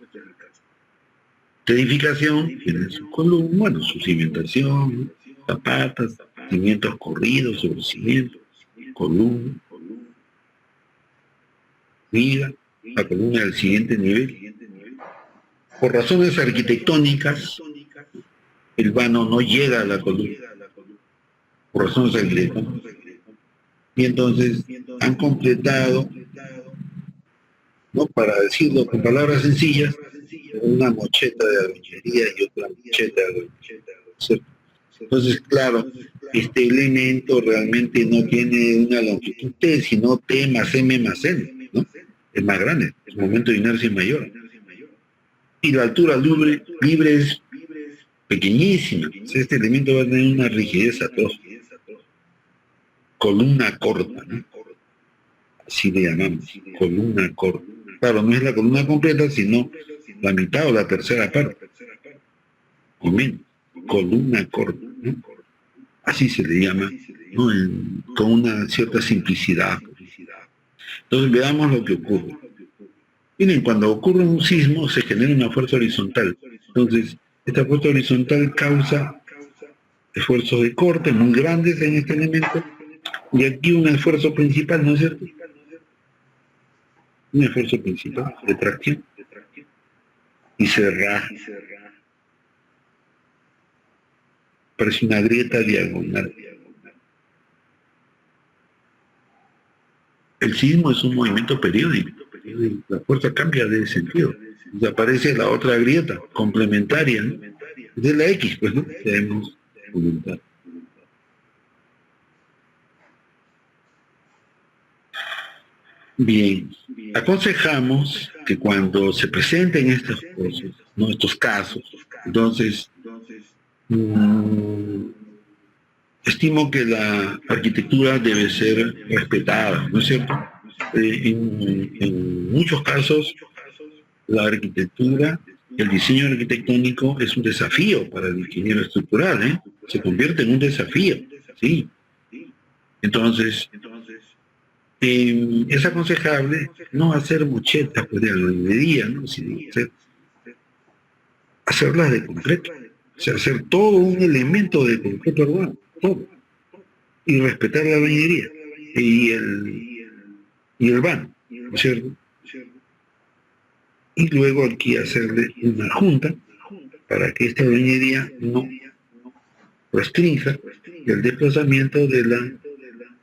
La edificación tiene su columna, bueno, su cimentación, zapatas, cimientos corridos sobre cimientos, columna, viga, la columna del siguiente nivel. Por razones arquitectónicas, el vano no llega a la columna, por razones arquitectónicas. Y entonces han completado, ¿no? Para decirlo con palabras sencillas, una mocheta de albañilería y otra mocheta de albañilería. Entonces, claro, este elemento realmente no tiene una longitud T, sino T más M más N, ¿no? Es más grande, el momento de inercia es mayor. Y la altura libre es pequeñísima. Entonces, este elemento va a tener una rigidez atroz. Columna corta, ¿no? Así le llamamos, columna corta. Claro, no es la columna completa, sino la mitad o la tercera parte. O menos, columna corta, ¿no? Así se le llama, ¿no? Con una cierta simplicidad. Entonces veamos lo que ocurre. Miren, cuando ocurre un sismo se genera una fuerza horizontal. Entonces, esta fuerza horizontal causa esfuerzos de corte muy grandes en este elemento, y aquí un esfuerzo principal, ¿no es cierto? Un esfuerzo principal de tracción, y se raja. Parece una grieta diagonal. El sismo es un movimiento periódico. La fuerza cambia de sentido. Desaparece la otra grieta, complementaria, ¿no? De la X, pues, ¿no? Debemos comentar. Bien, aconsejamos que cuando se presenten estas cosas, ¿no? Estos casos, entonces, estimo que la arquitectura debe ser respetada, ¿no es cierto? En muchos casos, la arquitectura, el diseño arquitectónico es un desafío para el ingeniero estructural, ¿eh? Se convierte en un desafío, ¿sí? Entonces, es aconsejable no hacer mochetas pues, de albañilería, ¿no? Sino hacerlas de concreto, o sea, hacer todo un elemento de concreto urbano, todo, y respetar la albañilería y el vano, ¿no es cierto? Y luego aquí hacerle una junta para que esta albañilería no restrinja el desplazamiento del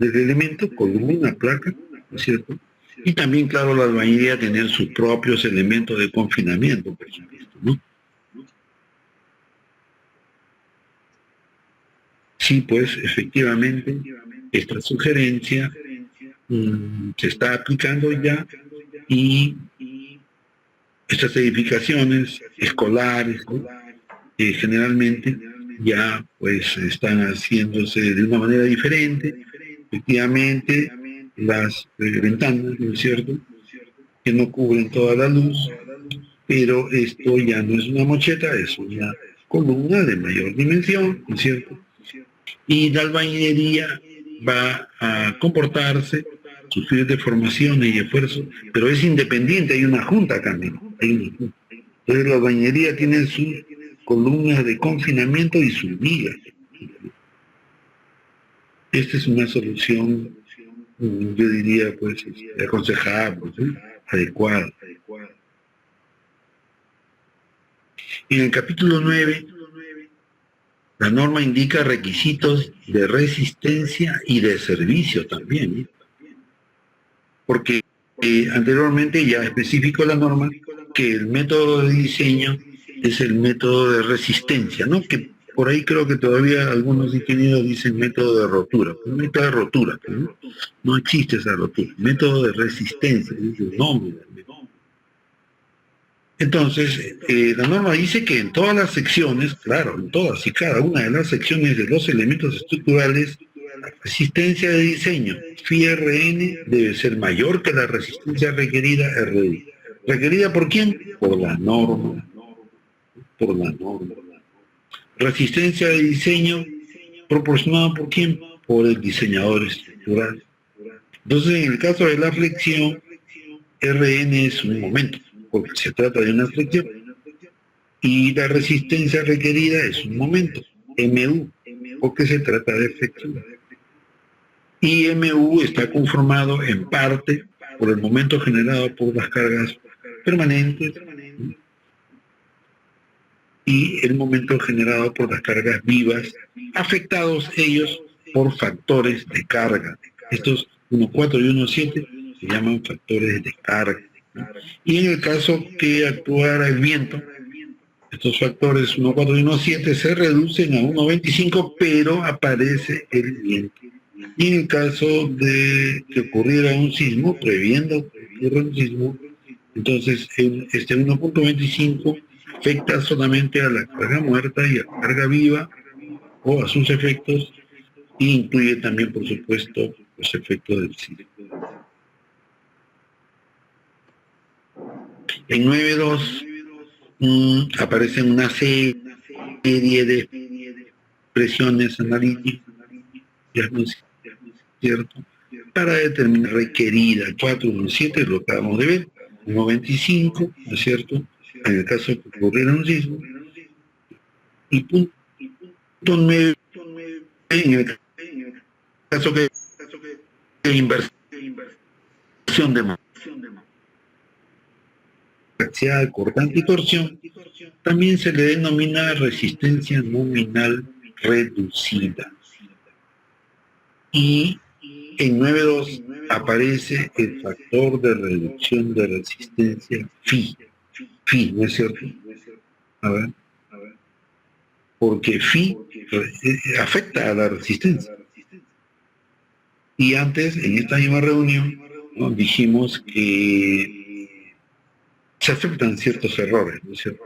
elemento con una placa, ¿no es cierto? Y también, claro, la albañilería tener sus propios elementos de confinamiento, por supuesto, ¿no? Sí, pues, efectivamente, esta sugerencia se está aplicando ya, y estas edificaciones escolares, ¿no? Generalmente ya pues están haciéndose de una manera diferente. Efectivamente, las ventanas, ¿no es cierto?, que no cubren toda la luz, pero esto ya no es una mocheta, es una columna de mayor dimensión, ¿no es cierto? Y la albañilería va a comportarse, sufrir deformaciones y esfuerzos, pero es independiente, hay una junta acá, ¿no? Hay una junta. Entonces la albañilería tiene sus columnas de confinamiento y sus vigas. Esta es una solución, yo diría, pues, aconsejable, ¿sí? Adecuada. En el capítulo 9, la norma indica requisitos de resistencia y de servicio también, ¿eh? Porque anteriormente ya especificó la norma que el método de diseño es el método de resistencia, ¿no? Que por ahí creo que todavía algunos ingenieros dicen método de rotura. Pues método de rotura, ¿no? No existe esa rotura. Método de resistencia, es el nombre del método. Entonces, la norma dice que en todas las secciones, claro, en todas y cada una de las secciones de los elementos estructurales, la resistencia de diseño Φ-Rn debe ser mayor que la resistencia requerida RI. ¿Requerida por quién? Por la norma. Por la norma. Resistencia de diseño proporcionada por quién? Por el diseñador estructural. Entonces, en el caso de la flexión, Rn es un momento, porque se trata de una flexión, y la resistencia requerida es un momento, Mu, porque se trata de flexión. Y Mu está conformado en parte por el momento generado por las cargas permanentes y el momento generado por las cargas vivas, afectados ellos por factores de carga. Estos 1.4 y 1.7 se llaman factores de carga, ¿no? Y en el caso que actuara el viento, estos factores 1.4 y 1.7 se reducen a 1.25, pero aparece el viento. Y en el caso de que ocurriera un sismo, previendo que ocurra un sismo, entonces este 1.25 afecta solamente a la carga muerta y a la carga viva o a sus efectos, e incluye también, por supuesto, los efectos del sismo. En 9.2 aparecen una serie de presiones analíticas, ¿cierto?, para determinar requerida. 4.1.7 es lo que acabamos de ver, 1.25, ¿no es cierto? En el caso de que ocurriera un sismo, y punto 9 en el caso que inversión de parcial, cortante y torsión, también se le denomina resistencia nominal reducida. Y en 9.2 aparece el factor de reducción de resistencia phi. Phi, ¿no es cierto? A ver. Porque phi afecta a la resistencia. Y antes, en esta misma reunión, ¿no?, dijimos que se aceptan ciertos errores, ¿no es cierto?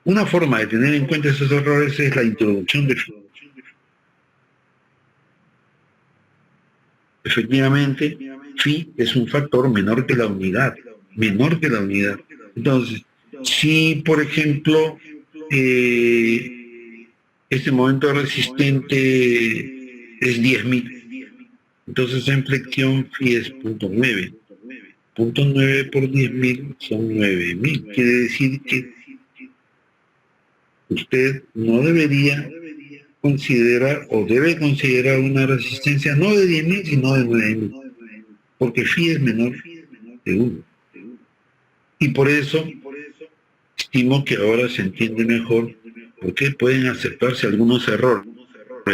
Una forma de tener en cuenta esos errores es la introducción de phi. Efectivamente, phi es un factor menor que la unidad, Entonces, si por ejemplo este momento resistente es 10.000, entonces en flexión phi es 0.9. 0.9 por 10.000 son 9.000. Quiere decir que usted no debería considerar o debe considerar una resistencia no de 10.000 sino de 9.000, porque phi es menor de 1. Y por eso estimo que ahora se entiende mejor por qué pueden aceptarse algunos errores,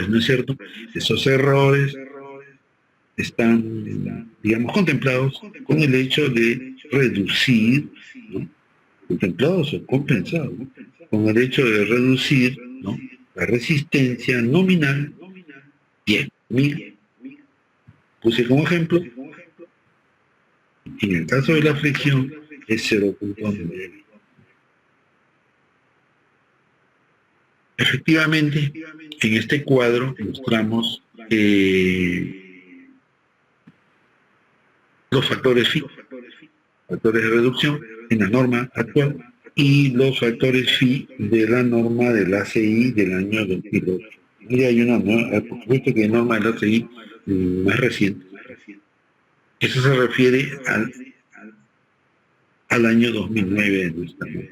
¿no es cierto? Esos errores están, digamos, contemplados con el hecho de reducir, ¿no?, contemplados o compensados, ¿no?, con el hecho de reducir, ¿no?, la resistencia nominal 10.000. Puse como ejemplo, en el caso de la fricción es 0.9. Efectivamente, en este cuadro mostramos los factores phi, factores de reducción en la norma actual, y los factores phi de la norma del ACI del año 2008. Y hay una nueva, por supuesto que hay norma del ACI más reciente. Eso se refiere al año 2009 de nuestra norma.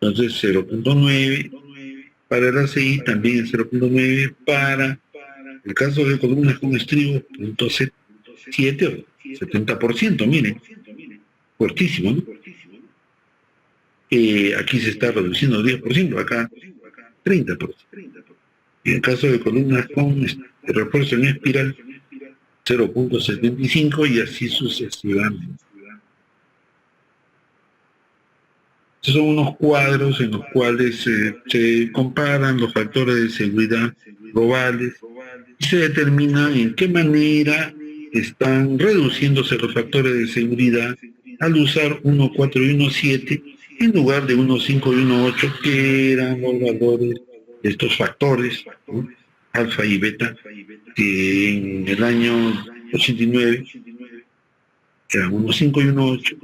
Entonces 0.9 para el ACI, también es 0.9 para el caso de columnas con estribo, 0.7 o 70%, miren, fuertísimo, ¿no? Aquí se está reduciendo 10%, acá 30%. Y en el caso de columnas con refuerzo en espiral, 0.75 y así sucesivamente. Estos son unos cuadros en los cuales se comparan los factores de seguridad globales y se determina en qué manera están reduciéndose los factores de seguridad al usar 1.4 y 1.7 en lugar de 1.5 y 1.8, que eran los valores de estos factores, ¿no?, alfa y beta, que en el año 89 eran 1.5 y 1.8,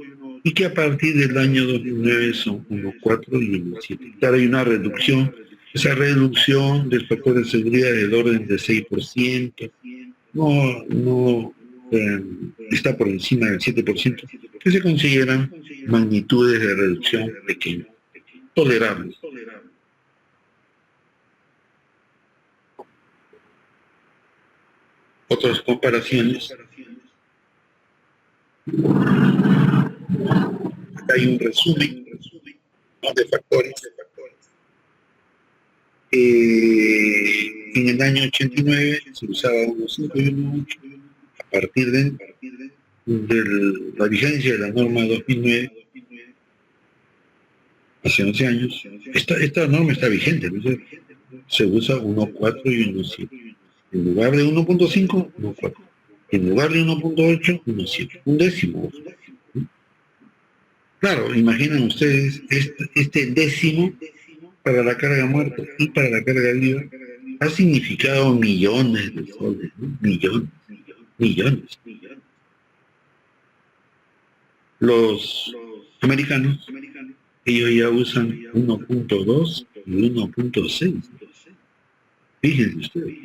y que a partir del año 2009 son 1.4 y 1.7. Claro, hay una reducción, esa reducción del factor de seguridad del orden de 6%, no está por encima del 7%, que se consideran magnitudes de reducción pequeñas, tolerables. Otras comparaciones. Acá hay un resumen, ¿no?, de factores. En el año 89 se usaba 1.5 y 1.8. A partir de la vigencia de la norma 2009, hace 11 años, esta norma está vigente, ¿no? Se usa 1.4 y 1.7. En lugar de 1.5, 1.4. En lugar de 1.8, 1.7. Un décimo. Claro, imaginen ustedes este décimo para la carga muerta y para la carga viva ha significado millones de soles, ¿no? Millones. Los americanos, ellos ya usan 1.2 y 1.6. Fíjense ustedes.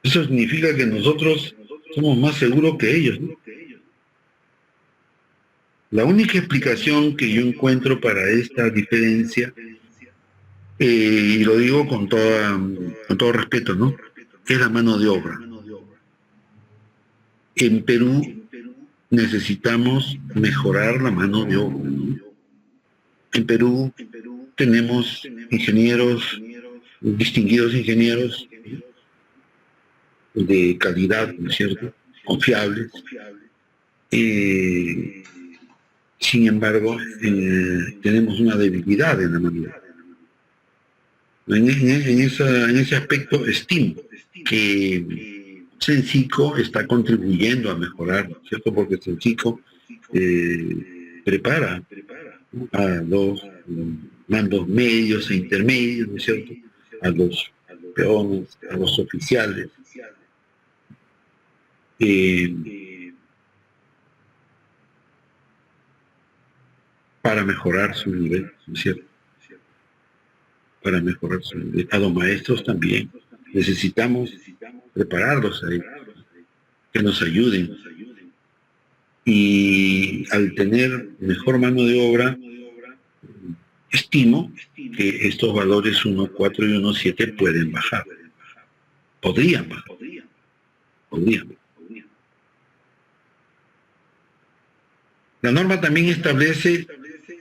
Eso significa que nosotros somos más seguros que ellos, ¿no? La única explicación que yo encuentro para esta diferencia, y lo digo con todo respeto, ¿no?, es la mano de obra. En Perú necesitamos mejorar la mano de obra, ¿no? En Perú tenemos ingenieros, distinguidos ingenieros de calidad, ¿no es cierto?, confiables. Sin embargo, tenemos una debilidad en la mano de obra. En ese aspecto estimo que Censico está contribuyendo a mejorar, ¿no es cierto?, porque Censico prepara a los mandos medios e intermedios, ¿no es cierto?, a los peones, a los oficiales, para mejorar su nivel, ¿no es cierto?, para mejorar su nivel. A los maestros también necesitamos prepararlos a ellos, que nos ayuden. Y al tener mejor mano de obra, estimo que estos valores 1.4 y 1.7 pueden bajar. Podrían bajar. La norma también establece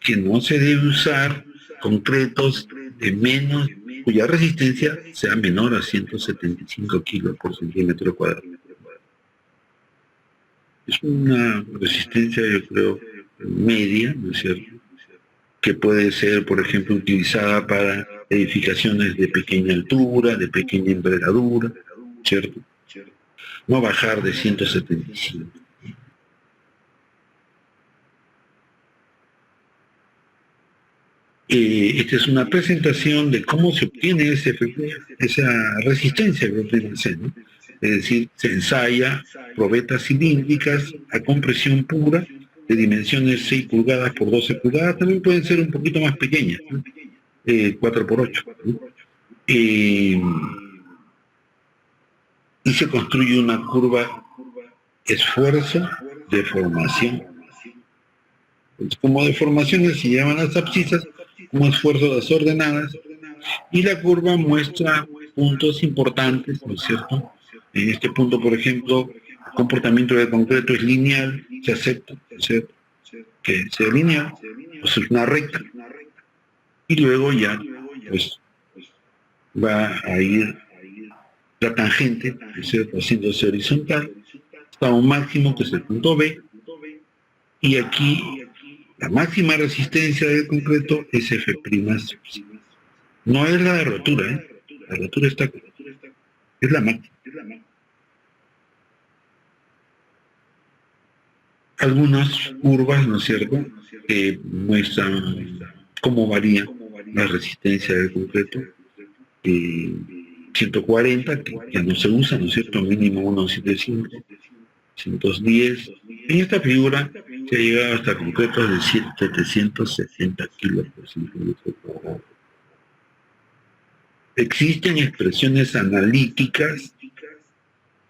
que no se debe usar concretos de menos, cuya resistencia sea menor a 175 kilos por centímetro cuadrado. Es una resistencia, yo creo, media, ¿no es cierto?, que puede ser, por ejemplo, utilizada para edificaciones de pequeña altura, de pequeña envergadura, ¿cierto? No bajar de 175. Esta es una presentación de cómo se obtiene esa resistencia que obtiene C, ¿no? Es decir, se ensaya probetas cilíndricas a compresión pura de dimensiones 6 pulgadas por 12 pulgadas, también pueden ser un poquito más pequeñas, ¿no?, 4 por 8, ¿no? Y se construye una curva esfuerzo-deformación. Como deformaciones se llaman las abscisas, como esfuerzos desordenadas, y la curva muestra puntos importantes, ¿no es cierto? En este punto, por ejemplo, el comportamiento del concreto es lineal, se acepta, ¿no es cierto?, que sea lineal, o sea, es una recta, y luego ya, pues, va a ir la tangente, ¿no es cierto?, haciéndose horizontal, hasta un máximo que es el punto B, y aquí la máxima resistencia del concreto es F'. No es la de rotura, la rotura está aquí, es la máxima. Algunas curvas, ¿no es cierto?, que muestran cómo varía la resistencia del concreto. 140, que ya no se usa, ¿no es cierto?, mínimo 1.75, 110. En esta figura se ha llegado hasta concretos de 760 kilos por centímetro cuadrado. Existen expresiones analíticas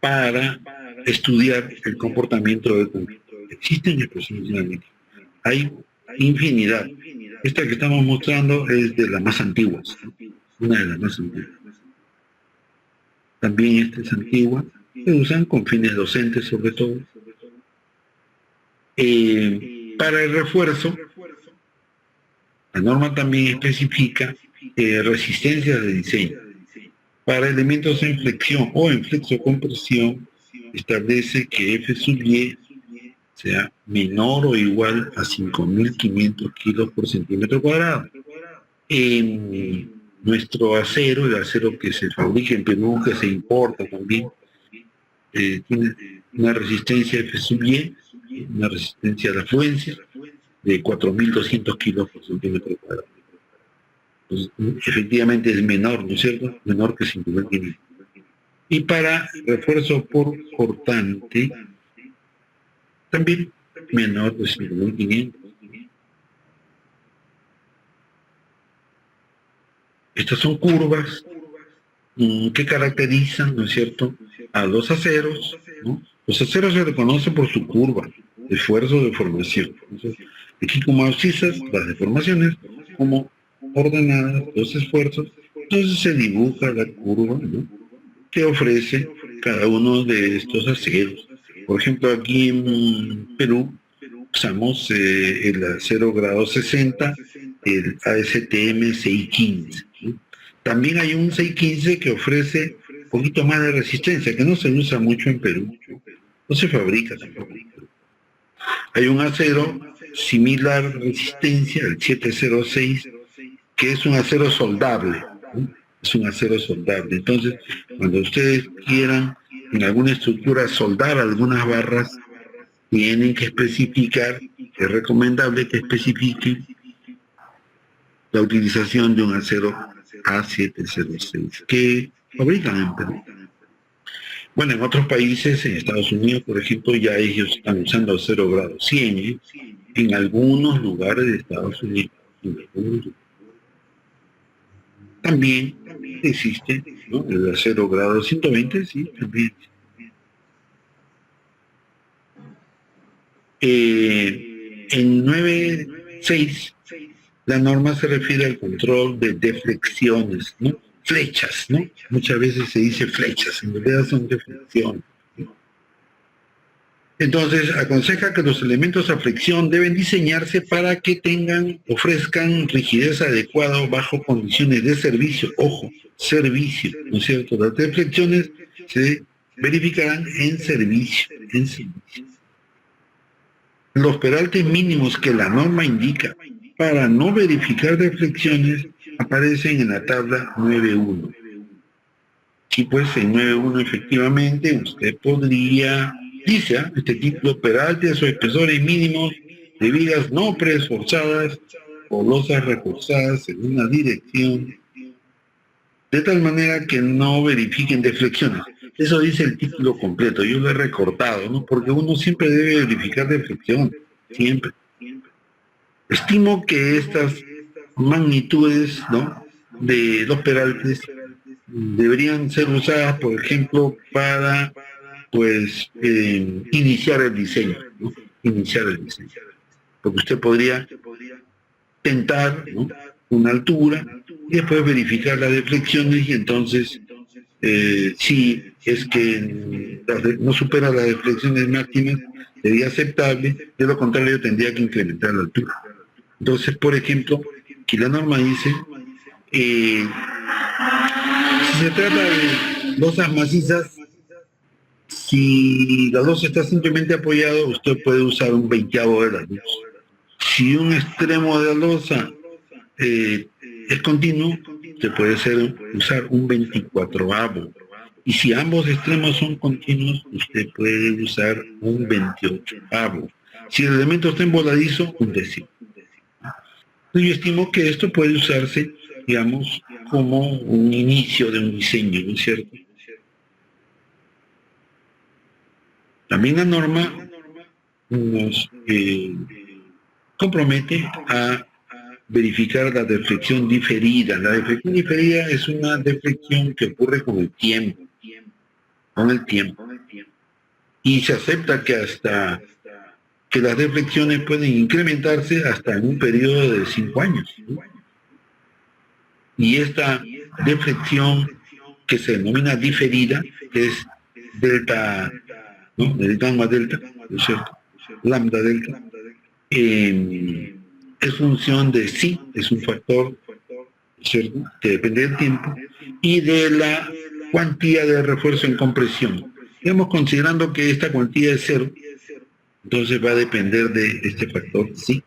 para estudiar el comportamiento del concreto. Existen expresiones analíticas. Hay infinidad. Esta que estamos mostrando es de las más antiguas, ¿no?, una de las más antiguas. También esta es antigua, se usan con fines docentes sobre todo. Para el refuerzo, la norma también especifica resistencias de diseño. Para elementos en flexión o en flexocompresión, establece que F sub Y sea menor o igual a 5.500 kilos por centímetro cuadrado. En nuestro acero, el acero que se fabrica en Perú, que se importa también, tiene una resistencia F sub Y, una resistencia de afluencia de 4.200 kilos por centímetro cuadrado. Entonces, efectivamente es menor, ¿no es cierto?, menor que 5.500. Y para refuerzo por cortante, también menor de 5.500. Estas son curvas que caracterizan, ¿no es cierto?, a los aceros, ¿no? Los aceros se reconocen por su curva, esfuerzo de formación. Entonces, aquí como abscisas las deformaciones, como ordenadas los esfuerzos, entonces se dibuja la curva, ¿no?, que ofrece cada uno de estos aceros. Por ejemplo, aquí en Perú usamos el acero grado 60, el ASTM 615, ¿no? También hay un 615 que ofrece un poquito más de resistencia, que no se usa mucho en Perú, no se fabrica tampoco. Hay un acero similar resistencia, el 706, que es un acero soldable, ¿no? Es un acero soldable. Entonces, cuando ustedes quieran en alguna estructura soldar algunas barras, tienen que especificar, es recomendable que especifiquen la utilización de un acero A706, que fabrican en Perú. Bueno, en otros países, en Estados Unidos, por ejemplo, ya ellos están usando acero grado 100, en algunos lugares de Estados Unidos. También existe, ¿no?, el acero grado 120, sí, también. En 9.6, la norma se refiere al control de deflexiones, ¿no?, flechas, ¿no? Muchas veces se dice flechas, en realidad son deflexiones. Entonces, aconseja que los elementos a flexión deben diseñarse para que ofrezcan rigidez adecuada bajo condiciones de servicio. Ojo, servicio, ¿no es cierto? Las deflexiones se verificarán en servicio, en servicio. Los peraltes mínimos que la norma indica para no verificar deflexiones aparecen en la tabla 9.1. Sí, pues en 9.1 efectivamente usted podría, dice, este tipo de peraltes o espesores mínimos de vigas no preesforzadas o losas reforzadas en una dirección, de tal manera que no verifiquen deflexiones. Eso dice el título completo, yo lo he recortado, ¿no?, porque uno siempre debe verificar deflexión, siempre. Estimo que estas magnitudes, ¿no?, de los peraltes deberían ser usadas, por ejemplo, para, pues, iniciar el diseño, ¿no? Iniciar el diseño. Porque usted podría tentar, ¿no?, una altura y después verificar las deflexiones y entonces, si es que no supera las deflexiones máximas, sería aceptable, de lo contrario tendría que incrementar la altura. Entonces, por ejemplo, aquí la norma dice, si se trata de losas macizas, si la losa está simplemente apoyada, usted puede usar un 20avo de la luz. Si un extremo de la losa es continuo, usted puede usar un 24avo. Y si ambos extremos son continuos, usted puede usar un 28avo. Si el elemento está en voladizo, un 10. Yo estimo que esto puede usarse, digamos, como un inicio de un diseño, ¿no es cierto? También la norma nos compromete a verificar la deflexión diferida. La deflexión diferida es una deflexión que ocurre con el tiempo, y se acepta que las deflexiones pueden incrementarse hasta en un periodo de 5 años, ¿no? Y esta deflexión, que se denomina diferida, que es delta, ¿no?, el gamma delta, ¿no es cierto?, lambda delta, es función de sí, es un factor, ¿cierto?, que depende del tiempo y de la cuantía de refuerzo en compresión. Digamos, considerando que esta cuantía es 0, entonces va a depender de este factor sí,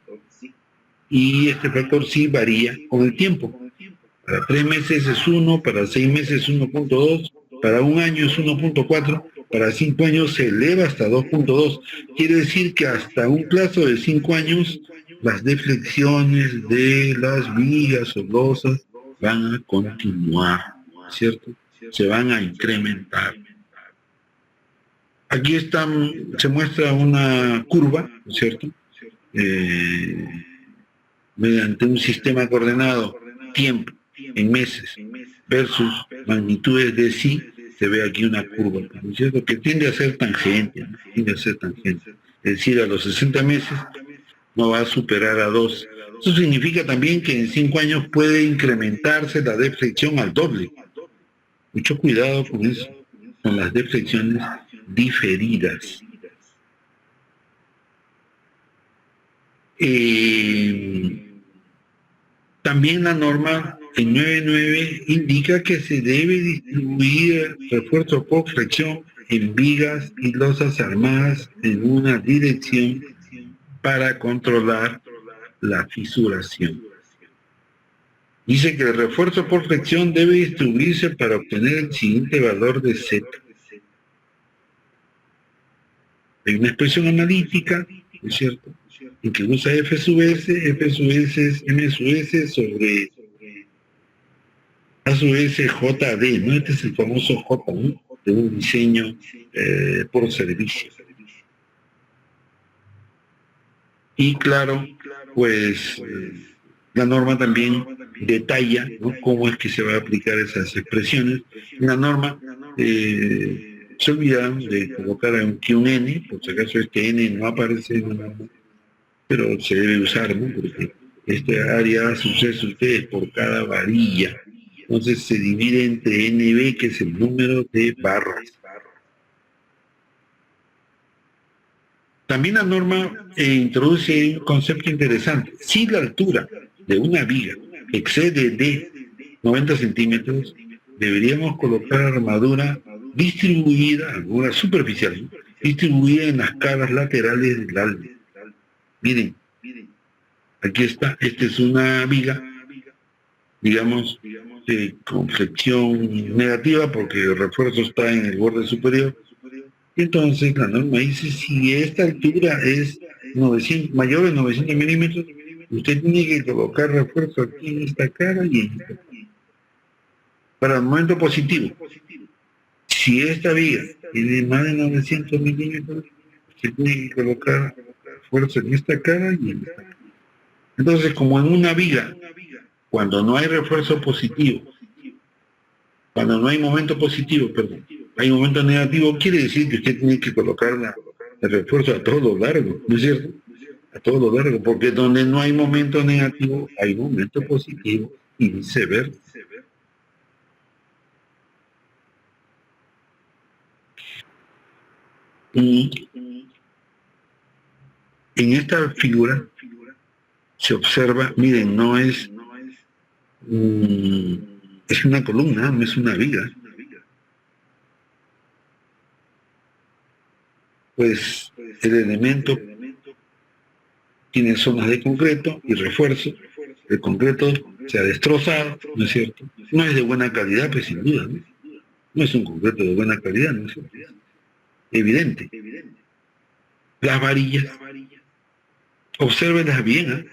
y este factor sí varía con el tiempo. Para 3 meses es 1, para 6 meses es 1.2, para un año es 1.4, para 5 años se eleva hasta 2.2. Quiere decir que hasta un plazo de 5 años las deflexiones de las vigas o losas van a continuar, ¿cierto? Se van a incrementar. Aquí se muestra una curva, ¿cierto?, mediante un sistema coordenado, tiempo en meses versus magnitudes de sí. Se ve aquí una curva, ¿no es cierto?, que tiende a ser tangente, ¿no? Tiende a ser tangente. es decir, a los 60 meses, no va a superar a 2. Eso significa también que en 5 años puede incrementarse la deflexión al doble. Mucho cuidado con eso, con las deflexiones diferidas. También la norma en 9.9 indica que se debe distribuir refuerzo por flexión en vigas y losas armadas en una dirección para controlar la fisuración. Dice que el refuerzo por flexión debe distribuirse para obtener el siguiente valor de Z. Hay una expresión analítica, ¿no es cierto?, en que usa F sub S es M sub S sobre A sub S JD, ¿no? Este es el famoso J, ¿no?, de un diseño por servicio. Y claro, pues la norma también detalla, ¿no?, cómo es que se va a aplicar esas expresiones. La norma se olvidaron de colocar aquí un N, por si acaso este N no aparece en la norma, pero se debe usar, ¿no?, porque este área suceso ustedes por cada varilla. Entonces se divide entre NB, que es el número de barras. También la norma introduce un concepto interesante. Si la altura de una viga excede de 90 centímetros, deberíamos colocar armadura distribuida, armadura superficial, ¿no?, distribuida en las caras laterales del alma. Miren, aquí está, esta es una viga, digamos, con flexión negativa porque el refuerzo está en el borde superior. Entonces la norma dice, si esta altura es 900, mayor de 900 milímetros, usted tiene que colocar refuerzo aquí en esta cara y en esta cara. Para el momento positivo, si esta viga tiene más de 900 milímetros, usted tiene que colocar refuerzo en esta cara y en esta cara. Entonces, como en una viga, cuando no hay refuerzo positivo, cuando no hay momento positivo, perdón, hay momento negativo, quiere decir que usted tiene que colocar el refuerzo a todo lo largo, ¿no es cierto? A todo lo largo, porque donde no hay momento negativo, hay momento positivo y viceversa. Y en esta figura se observa, miren, no es, es una columna, no es una viga. Pues el elemento tiene zonas de concreto y refuerzo. El concreto se ha destrozado, ¿no es cierto? No es de buena calidad, pues sin duda, ¿no? No es un concreto de buena calidad, ¿no es cierto? Evidente. Las varillas, obsérvenlas bien, ¿eh?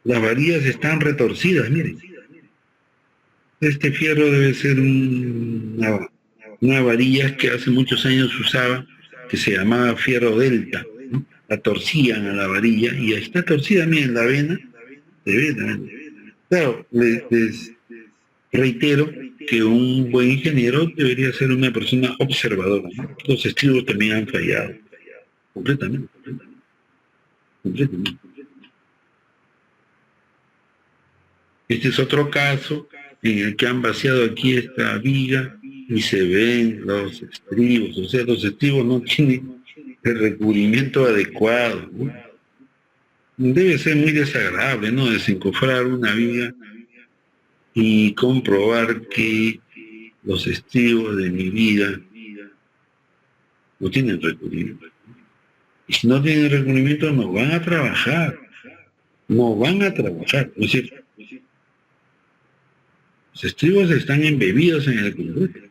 Las varillas están retorcidas, miren. Este fierro debe ser una varilla que hace muchos años se usaba, que se llamaba fierro delta, ¿no? La torcían a la varilla y ahí está torcida, miren, la vena, de vena. Claro, les reitero que un buen ingeniero debería ser una persona observadora, ¿no? Los estribos también han fallado, completamente. Este es otro caso en el que han vaciado aquí esta viga y se ven los estribos, o sea, los estribos no tienen el recubrimiento adecuado, ¿no? Debe ser muy desagradable, ¿no?, desencofrar una viga y comprobar que los estribos de mi vida no tienen recubrimiento. Y si no tienen recubrimiento, no van a trabajar, ¿no es cierto? Los estribos están embebidos en el concreto.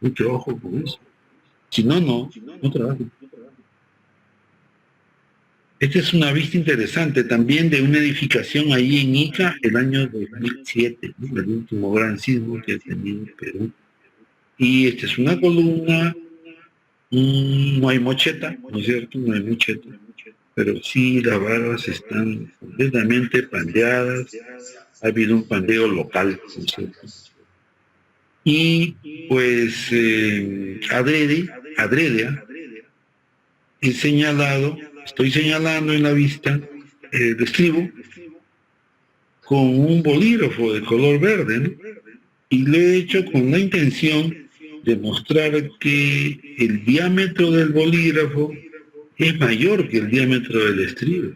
Mucho ojo con eso. Si no, no trabajan. Esta es una vista interesante también de una edificación ahí en Ica, el año 2007, ¿no?, el último gran sismo que ha tenido Perú. Y esta es una columna, no hay mocheta, ¿no es cierto? No hay mocheta, pero sí las barras están completamente pandeadas, ha habido un pandeo local, ¿no es cierto? Y pues adrede estoy señalando en la vista el estribo con un bolígrafo de color verde, ¿no? Y lo he hecho con la intención de mostrar que el diámetro del bolígrafo es mayor que el diámetro del estribo.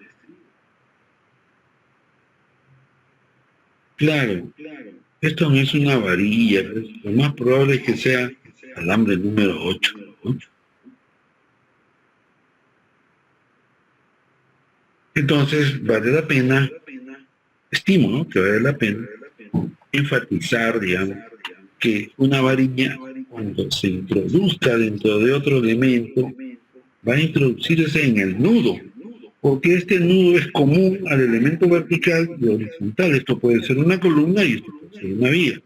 Claro, esto no es una varilla, pues, lo más probable es que sea alambre número 8, ¿no? Entonces, vale la pena, estimo, ¿no?, que vale la pena enfatizar, digamos, que una varilla, cuando se introduzca dentro de otro elemento, va a introducirse en el nudo, porque este nudo es común al elemento vertical y horizontal. Esto puede ser una columna y esto puede ser una viga.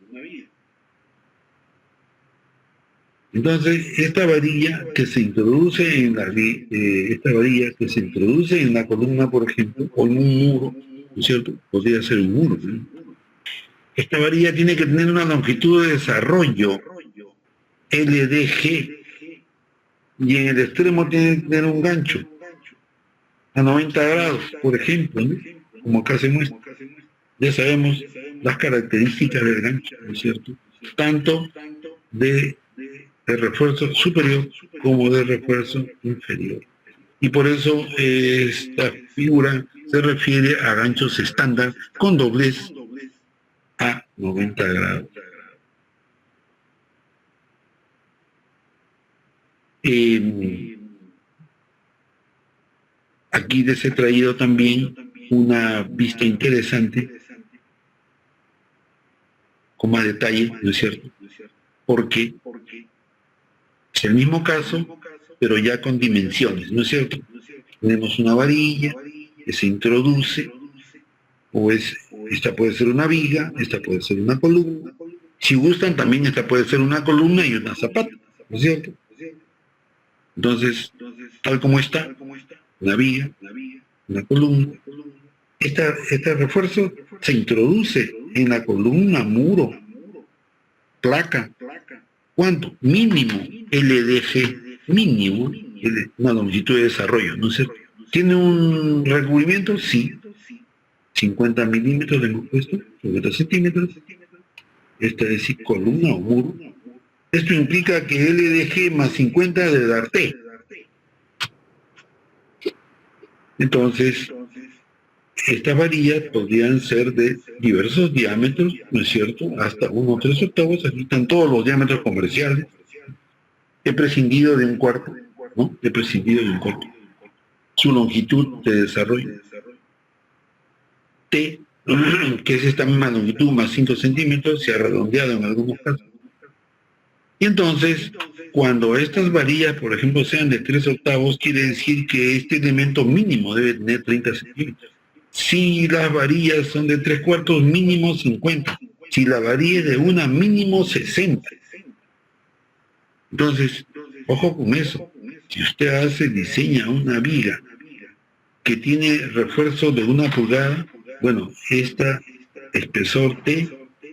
Entonces, esta varilla que se introduce en la columna, por ejemplo, o en un muro, ¿no es cierto? Podría ser un muro, ¿no? Esta varilla tiene que tener una longitud de desarrollo LDG y en el extremo tiene que tener un gancho a 90 grados, por ejemplo, ¿no?, como acá se muestra. Ya sabemos las características del gancho, ¿no es cierto?, tanto de refuerzo superior como de refuerzo inferior. Y por eso esta figura se refiere a ganchos estándar con doblez a 90 grados. Aquí les he traído también una vista interesante, con más detalle, ¿no es cierto? Porque es el mismo caso, pero ya con dimensiones, ¿no es cierto? Tenemos una varilla que se introduce, esta puede ser una viga, esta puede ser una columna. Si gustan, también esta puede ser una columna y una zapata, ¿no es cierto? Entonces, tal como está, una viga, una columna. Este refuerzo se introduce en la columna, muro, placa. ¿Cuánto? Mínimo LDG, mínimo, una longitud de desarrollo, ¿no es cierto? ¿Tiene un recubrimiento? Sí. 50 milímetros le hemos puesto, 50 centímetros. Esta es decir, columna o muro. Esto implica que LDG más 50 debe dar T. Entonces, estas varillas podrían ser de diversos diámetros, ¿no es cierto?, hasta 1/3. Aquí están todos los diámetros comerciales. He prescindido de un cuarto, ¿no? He prescindido de un cuarto. Su longitud de desarrollo, T, que es esta misma longitud más 5 centímetros, se ha redondeado en algunos casos. Y entonces, cuando estas varillas, por ejemplo, sean de 3/8, quiere decir que este elemento mínimo debe tener 30 centímetros. Si las varillas son de 3/4, mínimo 50. Si la varilla es de una, mínimo 60. Entonces, ojo con eso. Si usted diseña una viga que tiene refuerzo de 1 pulgada, bueno, esta espesor T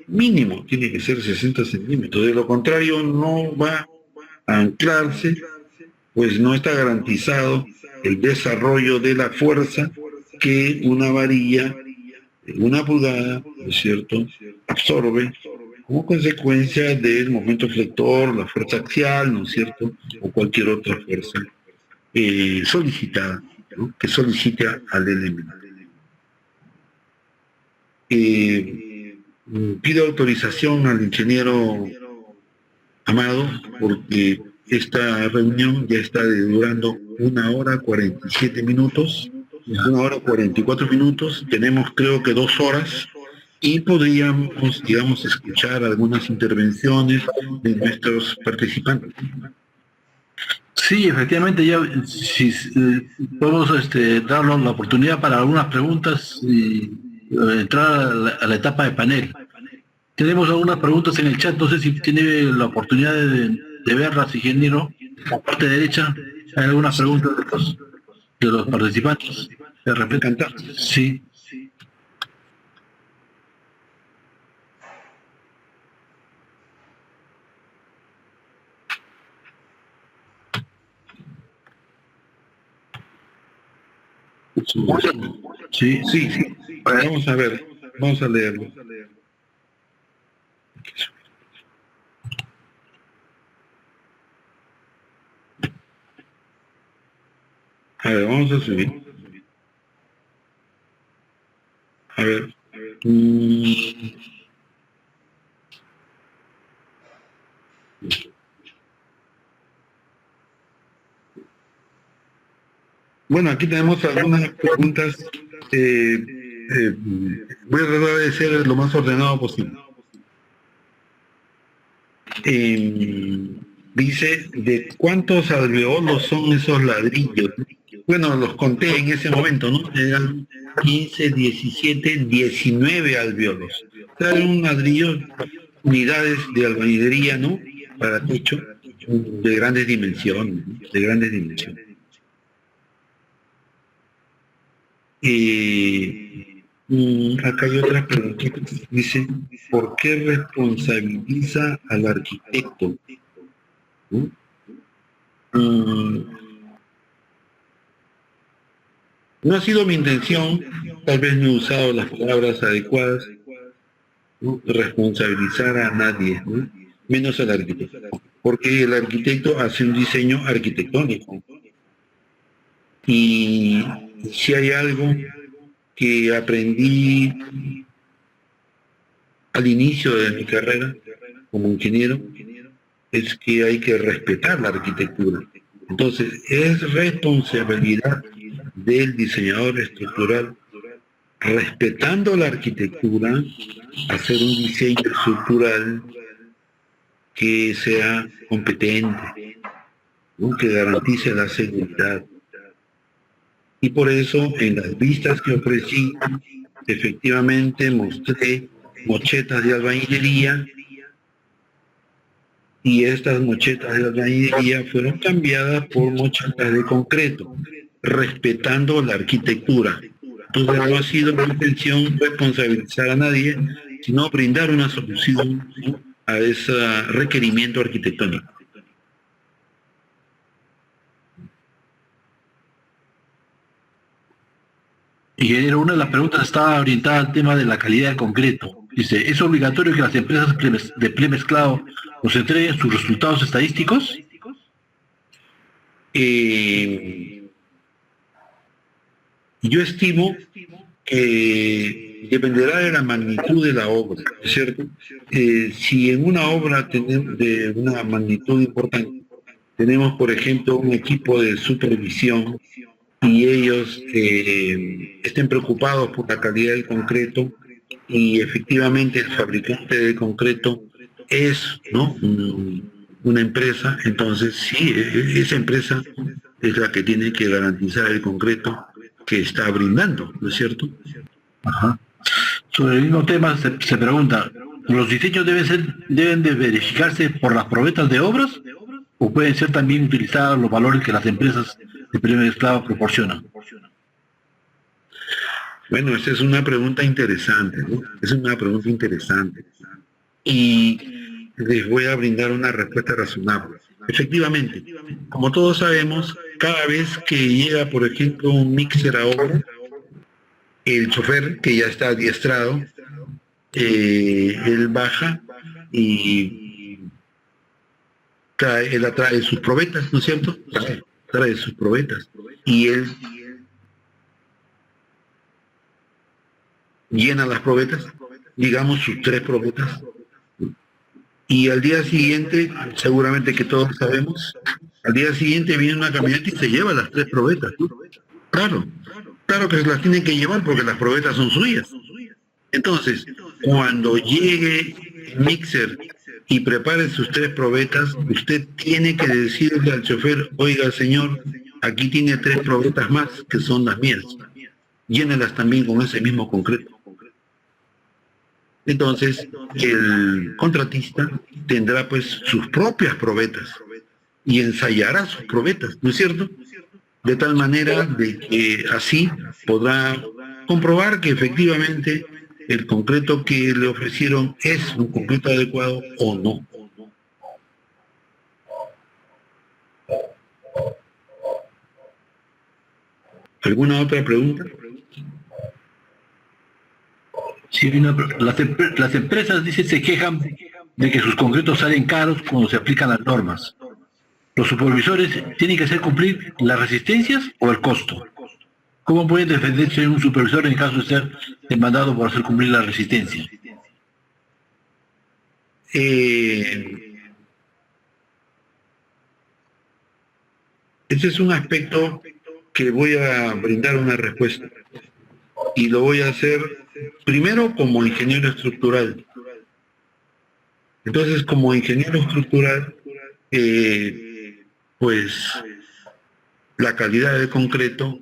mínimo tiene que ser 60 centímetros. De lo contrario, no va a anclarse, pues no está garantizado el desarrollo de la fuerza que una varilla de 1 pulgada, ¿no es cierto?, absorbe como consecuencia del momento flector, la fuerza axial, ¿no es cierto?, o cualquier otra fuerza solicitada, ¿no?, que solicita al elemento. Pido autorización al ingeniero Amado, porque esta reunión ya está durando 1 hora 47 minutos, 1 hora 44 minutos, tenemos creo que 2 horas, y podríamos, digamos, escuchar algunas intervenciones de nuestros participantes. Sí, efectivamente, ya si podemos darnos la oportunidad para algunas preguntas y entrar a la etapa de panel. Tenemos algunas preguntas en el chat, no sé si tiene la oportunidad de verlas, ingeniero. En la parte derecha hay algunas preguntas de los participantes. De repente, Encantado. sí. Sí. Sí, sí. Vamos a ver, vamos a leerlo. A ver, vamos a subir. A ver. Bueno, aquí tenemos algunas preguntas. Voy a tratar de ser lo más ordenado posible. Dice, ¿de cuántos alveolos son esos ladrillos? Bueno, los conté en ese momento, ¿no? Eran 15, 17, 19 alveolos. Eran un ladrillo, unidades de albañilería, ¿no? Para techo, de grandes dimensiones, ¿no? De grandes dimensiones. Acá hay otra pregunta. Dice, ¿por qué responsabiliza al arquitecto? ¿No? No ha sido mi intención, tal vez no he usado las palabras adecuadas, ¿no? Responsabilizar a nadie, ¿no? Menos al arquitecto, porque el arquitecto hace un diseño arquitectónico. Y si hay algo que aprendí al inicio de mi carrera como ingeniero, es que hay que respetar la arquitectura. Entonces, es responsabilidad del diseñador estructural, respetando la arquitectura, hacer un diseño estructural que sea competente, ¿no? Que garantice la seguridad. Y por eso, en las vistas que ofrecí, efectivamente mostré mochetas de albañilería, y estas mochetas de albañilería fueron cambiadas por mochetas de concreto, respetando la arquitectura. Entonces no ha sido mi intención responsabilizar a nadie, sino brindar una solución, ¿no? A ese requerimiento arquitectónico. Ingeniero, una de las preguntas estaba orientada al tema de la calidad del concreto. Dice, ¿es obligatorio que las empresas de premezclado nos entreguen sus resultados estadísticos? Yo estimo que dependerá de la magnitud de la obra, ¿cierto? Si en una obra tenemos de una magnitud importante, tenemos, por ejemplo, un equipo de supervisión y ellos estén preocupados por la calidad del concreto y efectivamente el fabricante de concreto es, ¿no? Una empresa, entonces sí, esa empresa es la que tiene que garantizar el concreto que está brindando, ¿no es cierto? Ajá. Sobre el mismo tema se pregunta, ¿los diseños deben de verificarse por las probetas de obras o pueden ser también utilizados los valores que las empresas de premezclado proporcionan? Bueno, esa es una pregunta interesante, ¿no? Es una pregunta interesante. Y les voy a brindar una respuesta razonable. Efectivamente, como todos sabemos, cada vez que llega, por ejemplo, un mixer a obra, el chofer que ya está adiestrado, él baja y él trae sus probetas, ¿no es cierto? Trae sus probetas. Y él llena las probetas, digamos sus 3 probetas, y al día siguiente, seguramente que todos sabemos, al día siguiente viene una camioneta y se lleva las 3 probetas, ¿no? Claro, claro que se las tienen que llevar porque las probetas son suyas. Entonces, cuando llegue el mixer y prepare sus 3 probetas, usted tiene que decirle al chofer, oiga señor, aquí tiene 3 probetas más que son las mías, llénelas también con ese mismo concreto. Entonces, el contratista tendrá pues sus propias probetas y ensayará sus probetas, ¿no es cierto? De tal manera de que así podrá comprobar que efectivamente el concreto que le ofrecieron es un concreto adecuado o no. ¿Alguna otra pregunta? Sí, las empresas, dice, se quejan de que sus concretos salen caros cuando se aplican las normas. ¿Los supervisores tienen que hacer cumplir las resistencias o el costo? ¿Cómo puede defenderse un supervisor en caso de ser demandado por hacer cumplir la resistencia? Ese es un aspecto que voy a brindar una respuesta. Y lo voy a hacer primero como ingeniero estructural. Entonces, como ingeniero estructural, pues la calidad del concreto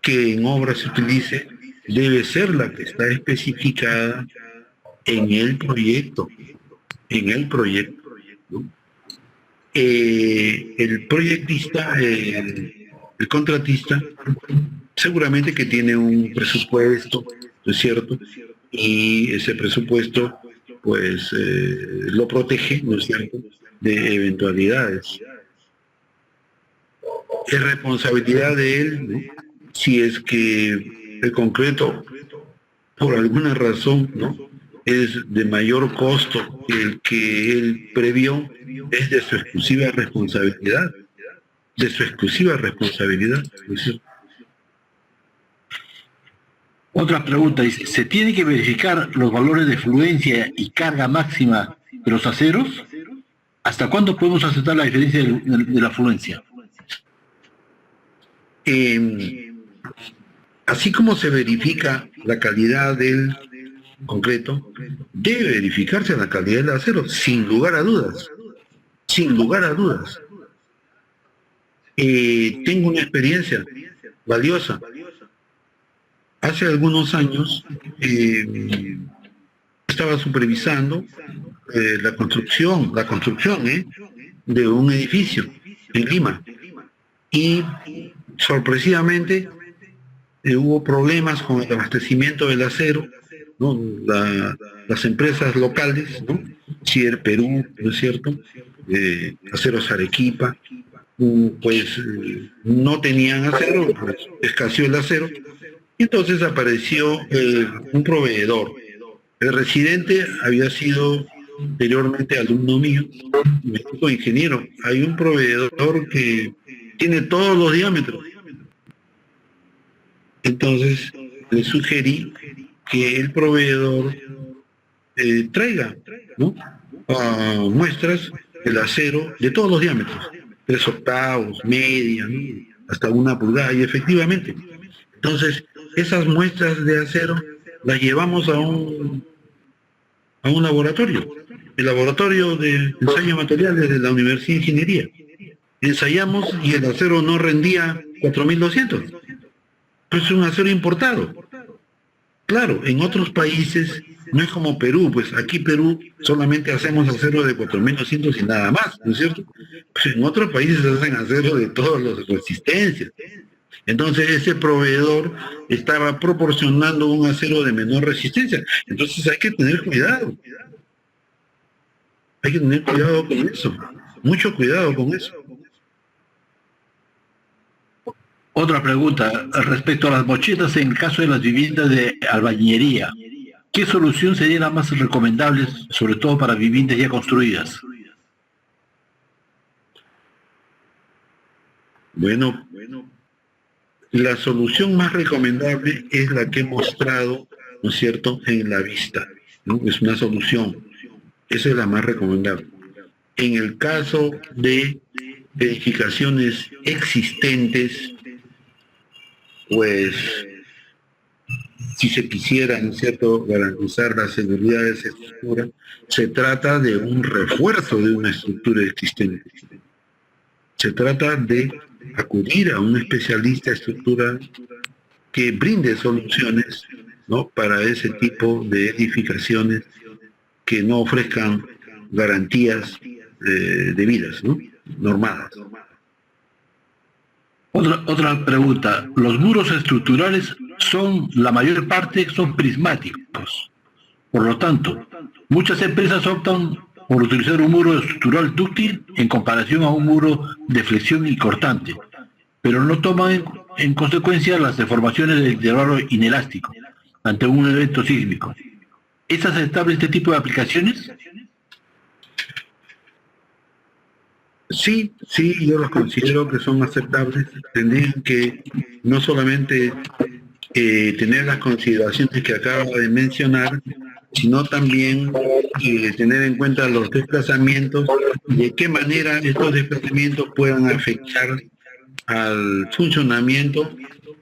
que en obra se utilice debe ser la que está especificada en el proyecto. ¿No? El proyectista, el contratista, seguramente que tiene un presupuesto, ¿no es cierto? Y ese presupuesto, pues, lo protege, ¿no es cierto?, de eventualidades. Es responsabilidad de él, ¿no?, si es que el concreto, por alguna razón, ¿no?, es de mayor costo que el que él previó, es de su exclusiva responsabilidad. Otra pregunta dice, ¿se tiene que verificar los valores de fluencia y carga máxima de los aceros? ¿Hasta cuándo podemos aceptar la diferencia de la fluencia? Así como se verifica la calidad del concreto, debe verificarse la calidad del acero, sin lugar a dudas. Tengo una experiencia valiosa. Hace algunos años estaba supervisando la construcción de un edificio en Lima, y sorpresivamente hubo problemas con el abastecimiento del acero, ¿no? Las empresas locales, ¿no?, Cier Perú, ¿no es cierto?, Aceros Arequipa, pues no tenían acero, pues, escaseó el acero, y entonces apareció un proveedor. El residente había sido anteriormente alumno mío, y me dijo: ingeniero, hay un proveedor que tiene todos los diámetros. Entonces le sugerí que el proveedor traiga, ¿no?, muestras del acero de todos los diámetros, 3 octavos, media, ¿no?, hasta 1 pulgada, y efectivamente. Entonces, esas muestras de acero las llevamos a un laboratorio, el laboratorio de ensayo de materiales de la Universidad de Ingeniería. Ensayamos y el acero no rendía 4200. Es un acero importado. Claro, en otros países no es como Perú, pues aquí Perú solamente hacemos acero de 4200 y nada más, ¿no es cierto? Pues en otros países hacen acero de todas las resistencias. Entonces ese proveedor estaba proporcionando un acero de menor resistencia. Entonces hay que tener cuidado. Hay que tener cuidado con eso. Mucho cuidado con eso. Otra pregunta respecto a las mochetas en el caso de las viviendas de albañilería. ¿Qué solución sería la más recomendable, sobre todo para viviendas ya construidas? Bueno, la solución más recomendable es la que he mostrado, ¿no es cierto?, en la vista, ¿no? Es una solución. Esa es la más recomendable. En el caso de edificaciones existentes, pues, si se quisiera, ¿no es cierto?, garantizar la seguridad de esa estructura, se trata de un refuerzo de una estructura existente. Se trata de acudir a un especialista estructural que brinde soluciones, ¿no?, para ese tipo de edificaciones que no ofrezcan garantías debidas, ¿no?, normadas. Otra pregunta. Los muros estructurales la mayor parte son prismáticos. Por lo tanto, muchas empresas optan por utilizar un muro estructural dúctil en comparación a un muro de flexión y cortante, pero no toman en consecuencia las deformaciones del intervalo inelástico ante un evento sísmico. ¿Es aceptable este tipo de aplicaciones? Sí, yo los considero que son aceptables. Tendrían que no solamente tener las consideraciones que acabo de mencionar, sino también tener en cuenta los desplazamientos y de qué manera estos desplazamientos puedan afectar al funcionamiento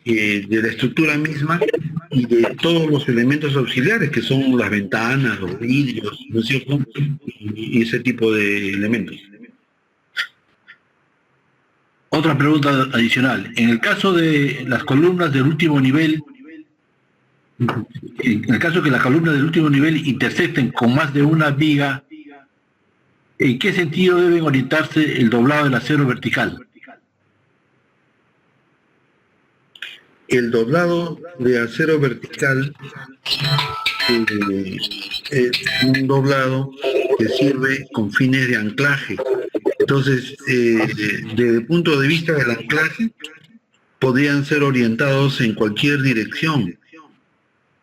de la estructura misma y de todos los elementos auxiliares que son las ventanas, los vidrios, ¿no es cierto? Y ese tipo de elementos. Otra pregunta adicional. En el caso de las columnas del último nivel, en el caso que las columnas del último nivel intersecten con más de una viga, ¿en qué sentido deben orientarse el doblado del acero vertical? El doblado de acero vertical es un doblado que sirve con fines de anclaje. Entonces, desde el punto de vista del anclaje, podrían ser orientados en cualquier dirección.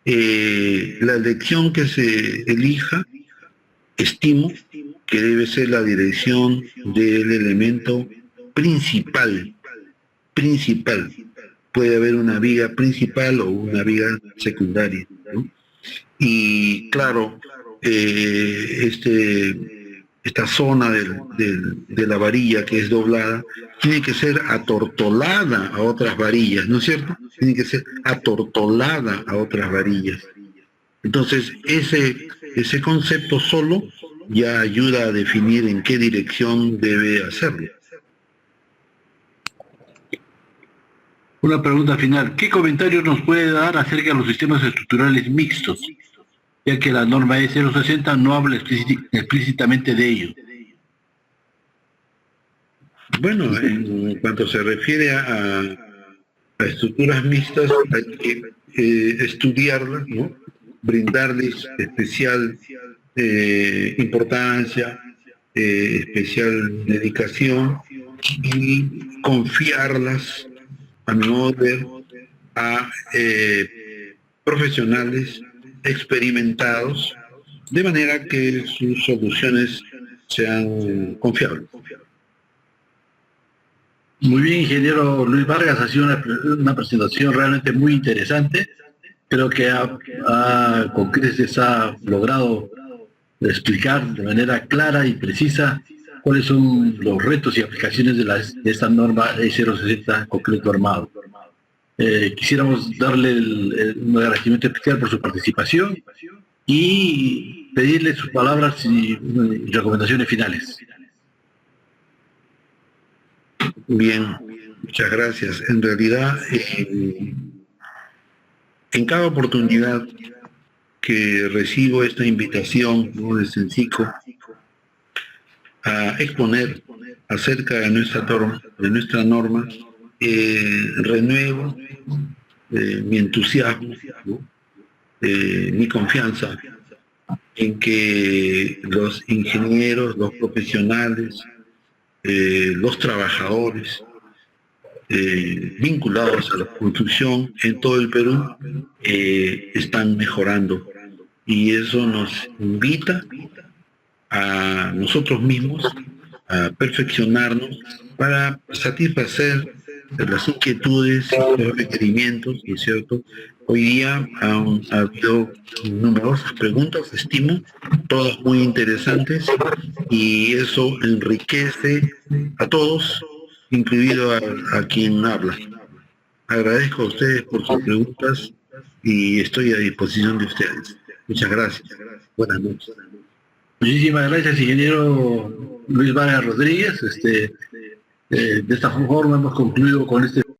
La dirección que se elija, estimo que debe ser la dirección del elemento principal. Puede haber una viga principal o una viga secundaria, ¿no? Y claro, esta zona de la varilla que es doblada tiene que ser atortolada a otras varillas, ¿no es cierto? Tiene que ser atortolada a otras varillas. Entonces, ese concepto solo ya ayuda a definir en qué dirección debe hacerlo. Una pregunta final. ¿Qué comentario nos puede dar acerca de los sistemas estructurales mixtos? Ya que la norma E060 no habla explícitamente de ello. Bueno, en cuanto se refiere a estructuras mixtas, hay que estudiarlas, ¿no? Brindarles especial importancia, especial dedicación y confiarlas, a mi modo de ver, a profesionales experimentados, de manera que sus soluciones sean confiables. Muy bien, ingeniero Luis Vargas, ha sido una presentación realmente muy interesante. Creo que con creces ha logrado explicar de manera clara y precisa cuáles son los retos y aplicaciones de esta norma E060 concreto armado. Quisiéramos darle un agradecimiento especial por su participación y pedirle sus palabras y recomendaciones finales. Bien, muchas gracias. En realidad, en cada oportunidad que recibo esta invitación, ¿no?, de Sensico a exponer acerca de nuestra norma, renuevo mi entusiasmo, ¿no?, mi confianza en que los ingenieros, los profesionales, los trabajadores vinculados a la construcción en todo el Perú están mejorando, y eso nos invita a nosotros mismos a perfeccionarnos para satisfacer las inquietudes y los requerimientos, ¿no es cierto? Hoy día ha habido numerosas preguntas, estimo, todas muy interesantes, y eso enriquece a todos, incluido a quien habla. Agradezco a ustedes por sus preguntas y estoy a disposición de ustedes. Muchas gracias. Buenas noches. Muchísimas gracias, ingeniero Luis Vargas Rodríguez. De esta forma hemos concluido con este